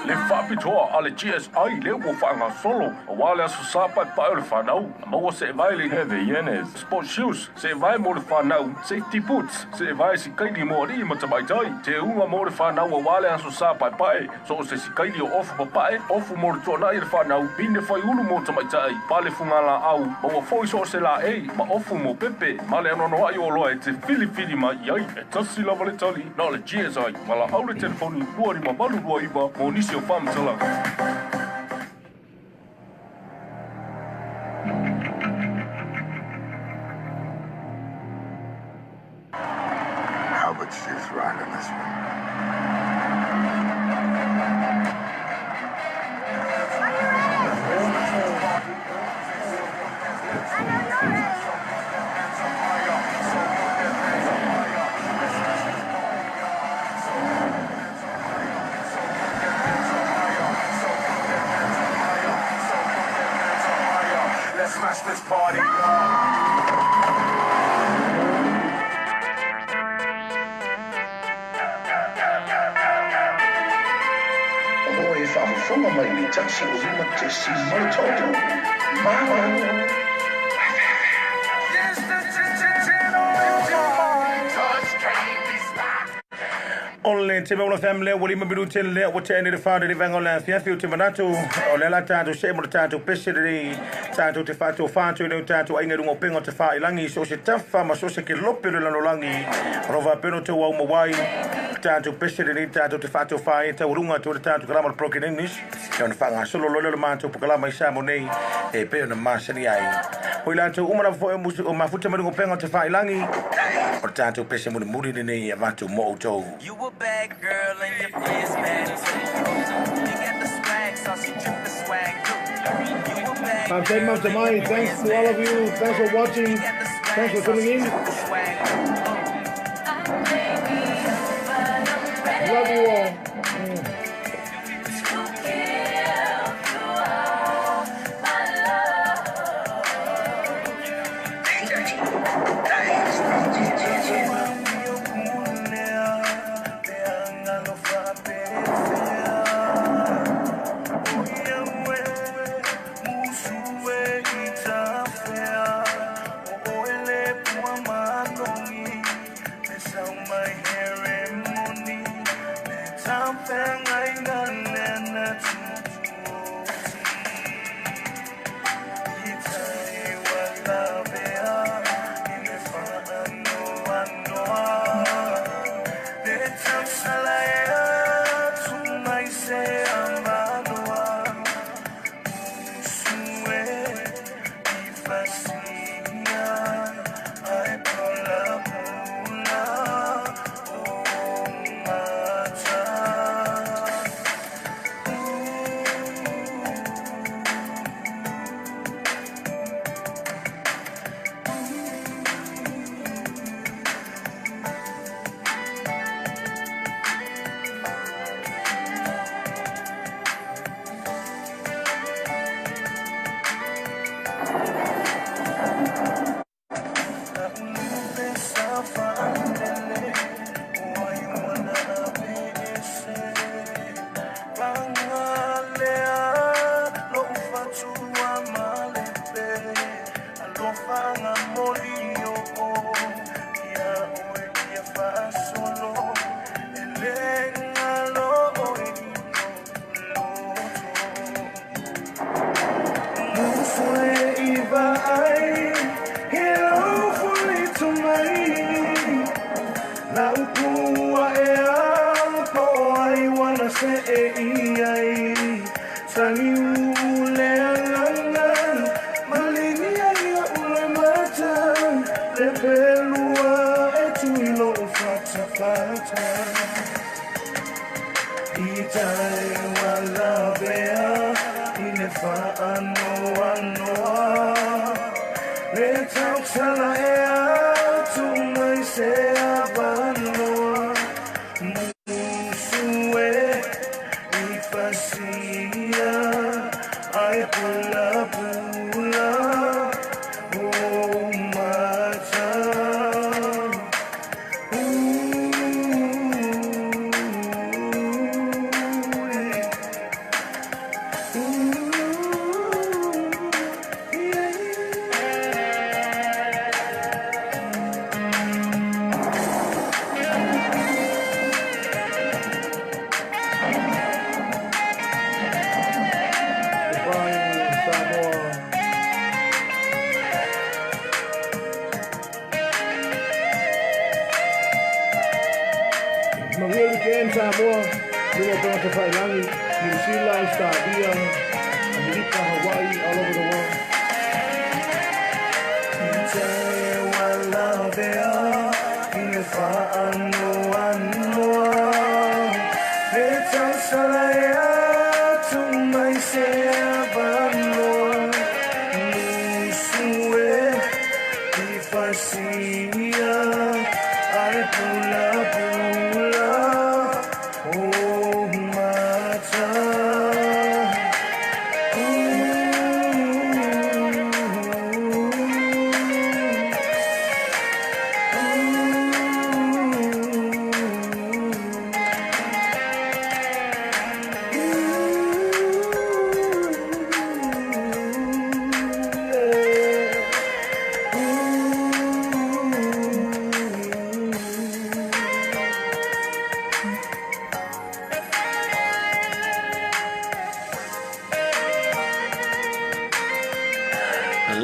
Le whapitoa a le GSI le ua whaanga solo a wale aso sapa pa o le whanau na maua se vai le heavy yenes sport shoes se vai mo le whanau safety boots se vai si kaili mo ri ma tamaitai te unga mo le whanau a wale aso sapa pae so se si kaili o ofu papae ofu mo le tona I le whanau pine whai ulu mo tamaitai pale fungala au maua foi so se la ei ma ofu mo pepe ma le anono ai o loa e te fili ma iai e tasi lava le tali na le GSI ma la au le telefoni luari ma malu lua iwa mo nisi o whamtala. Albert's just riding this one. I know you're ready. whaafafonga mai ni tasi o lima tesi malatoto. Malo. Ole te me ola family wali me biru tele le o te ni de fada di vango la fia fiu te manatu o le la tatu se mo tatu pese de tatu te fatu fatu le tatu ai ngerungo pengo te fa ilangi so se tafa ma so se ke lope le langi rova peno te wa mo wai tatu pese de tatu te fatu fa e te urunga tu tatu kalama pro in English e ona fanga solo lo le mantu kalama isa mo nei e pe ona masani ai o la tu umana fo o mafuta mo pengo te fa ilangi o tatu pese mo muri nei e vatu mo to bad girl and your friends mad as hell. You got the swag, so she drip the swag too. You a bad I'm saying Mount Jamai, thanks to all of you, thanks for watching, thanks for tuning in. Love you all.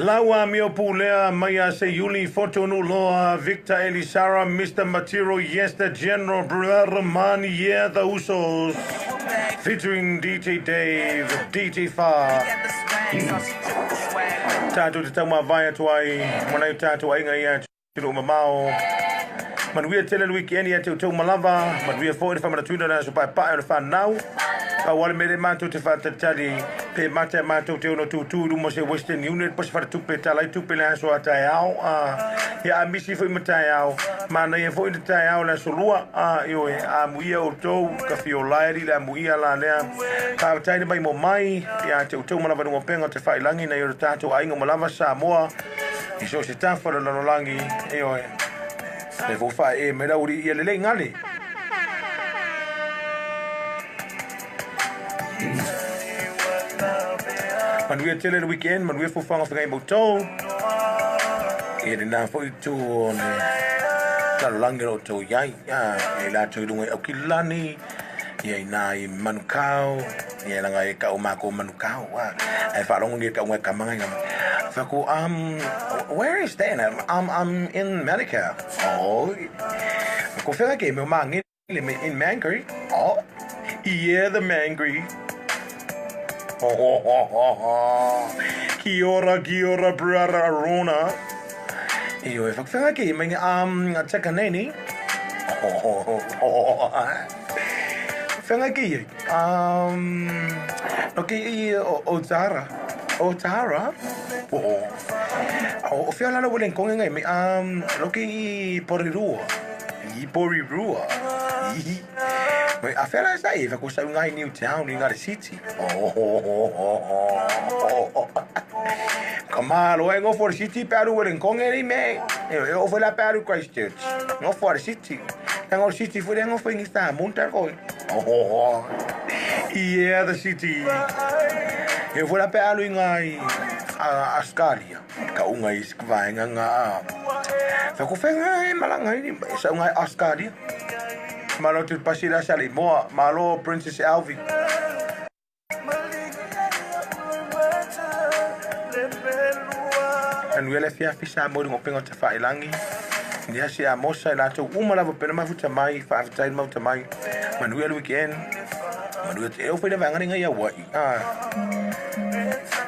Lawa mio pulea maya se Yuli Fotonu Loa Victor Elisara Mr. Material Yes the General Brother Man Yeah the Usos featuring DJ Dave DJ Fa Tatu te tama vaya tuai Manai tatu ainga ia Tino mamao Manuia tele weekend ia te utau malava Manuia fo ni famana tuina na supai pa na fa now Ka wale mele manto te fa tali pe mate manto te ono tu mo se Western Unit pas fa tupe tala tupe la so atai au ya amisi fo matai au mana ia fo i tai au la solua yo a muia o tou ka fio lairi la muia la lea ka tai mai mo mai ya te utau malava no penga te fai langi na yo tato ainga malava Samoa i so se tafa la no langi yo e fo fa e me uri ia le ngale Manuia tele weekend, manuia fufanga whangai motou. E re nā fo i tō ne tarangi ro tō iai. E la tō i runga au ki lani. E nā i manukau. E ranga e kau mako manukau. E wharongo ni e kau ngai kamanga. Whako, where is that? I'm in Medicare. Oh. Ko whenga ke me o mangi in Mangry. Oh. Yeah, the Mangry. Kia ora, brother Arona. Iyo, e whakawhenga ki, mai a teka neni. Whenga ki, no ki i o Tara. O Tara? O whia lana wale konge ngai, no ki i Porirua. I Porirua. Mai a whera sa e whako sau ngai Newtown i Ngare City. Ka malo e ngofo the city peru wale konge ni me. E o whela peru Christchurch. Ngofo the city. Ngofo city fwere ngofo ingi sta munta koi. Yeah, the city. E whela peru i ngai Ascaria. Ka unga i skvaenga nga. Whako whenga e malangai ni sa ngai Ascaria. Malo te pasira sali moa, malo Princess Alvi. And we left here fisa mo ngo pengo te whailangi. Ni hasi a mosa la to umala pena mafuta mai, fa aftai mauta mai. Manuel weekend. Manuel te ofa na ngani ngai wa.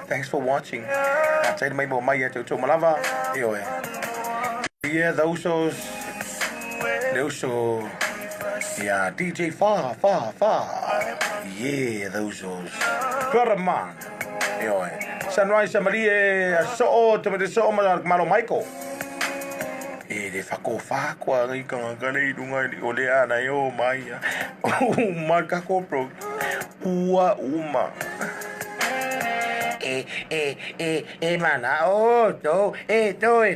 Thanks for watching. Aftai mai mo mai to malava. Yo yeah, those yeah, DJ Fa. Yeah, those. Brother man. Yo, Sunrise Maria, so to me so malo Michael. De whako whakua ngai kangakanei runga ni o lea ana o mai. Marka kopro. Ua uma. Mana o to e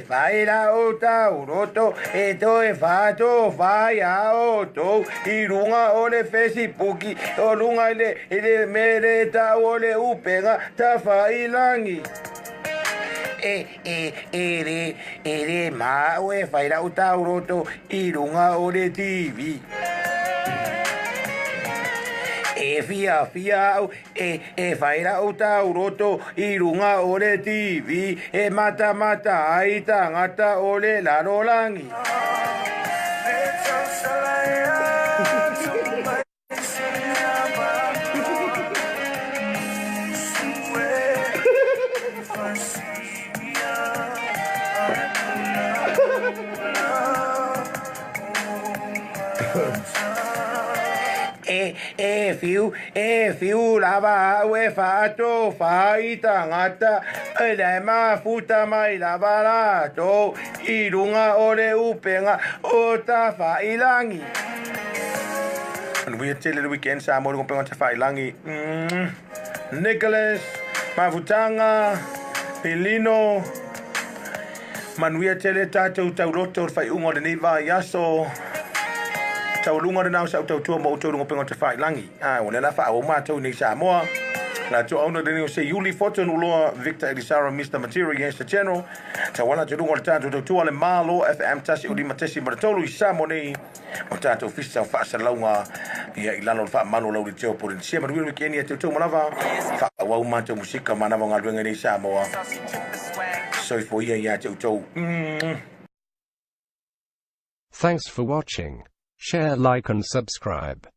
whaira o tau roto e to e whato whaia o to I runga o le Facebooki o runga le mere tau o le upenga ta whailangi re ma o e whaira o tau roto I runga o le TV fia au whaira o tau roto I runga o le TV mata ai tangata o le larolangi fiu lava we fato fai tangata e ma futa mai lava la to I runga o le upenga o ta whailangi. And we tell the weekend sa mo ngopeng o ta whailangi. Nicholas Mavutanga Pilino Manuia tele tatou tauroto fai ungo de neva yaso tau lunga de nau sa tau tua mo tau ngopeng o te whailangi. Ona la wha o mātou nei Samoa. La tu auna de neo se Yuli Fortune uloa Victor Elisara Mr. Material Yes the General. Ta wana te lunga le tātou tau tua le Malo FM tasi uri matesi maratolu I Samoa nei. O tātou fisa o whaasa launga ia I lano wha mano lau le teo porin. Sia maruiru ki eni a tau tau malava. Wha wau mātou musika manawa ngā luenga nei Samoa. soi fo ia tau. Thanks for watching. Share, like and subscribe.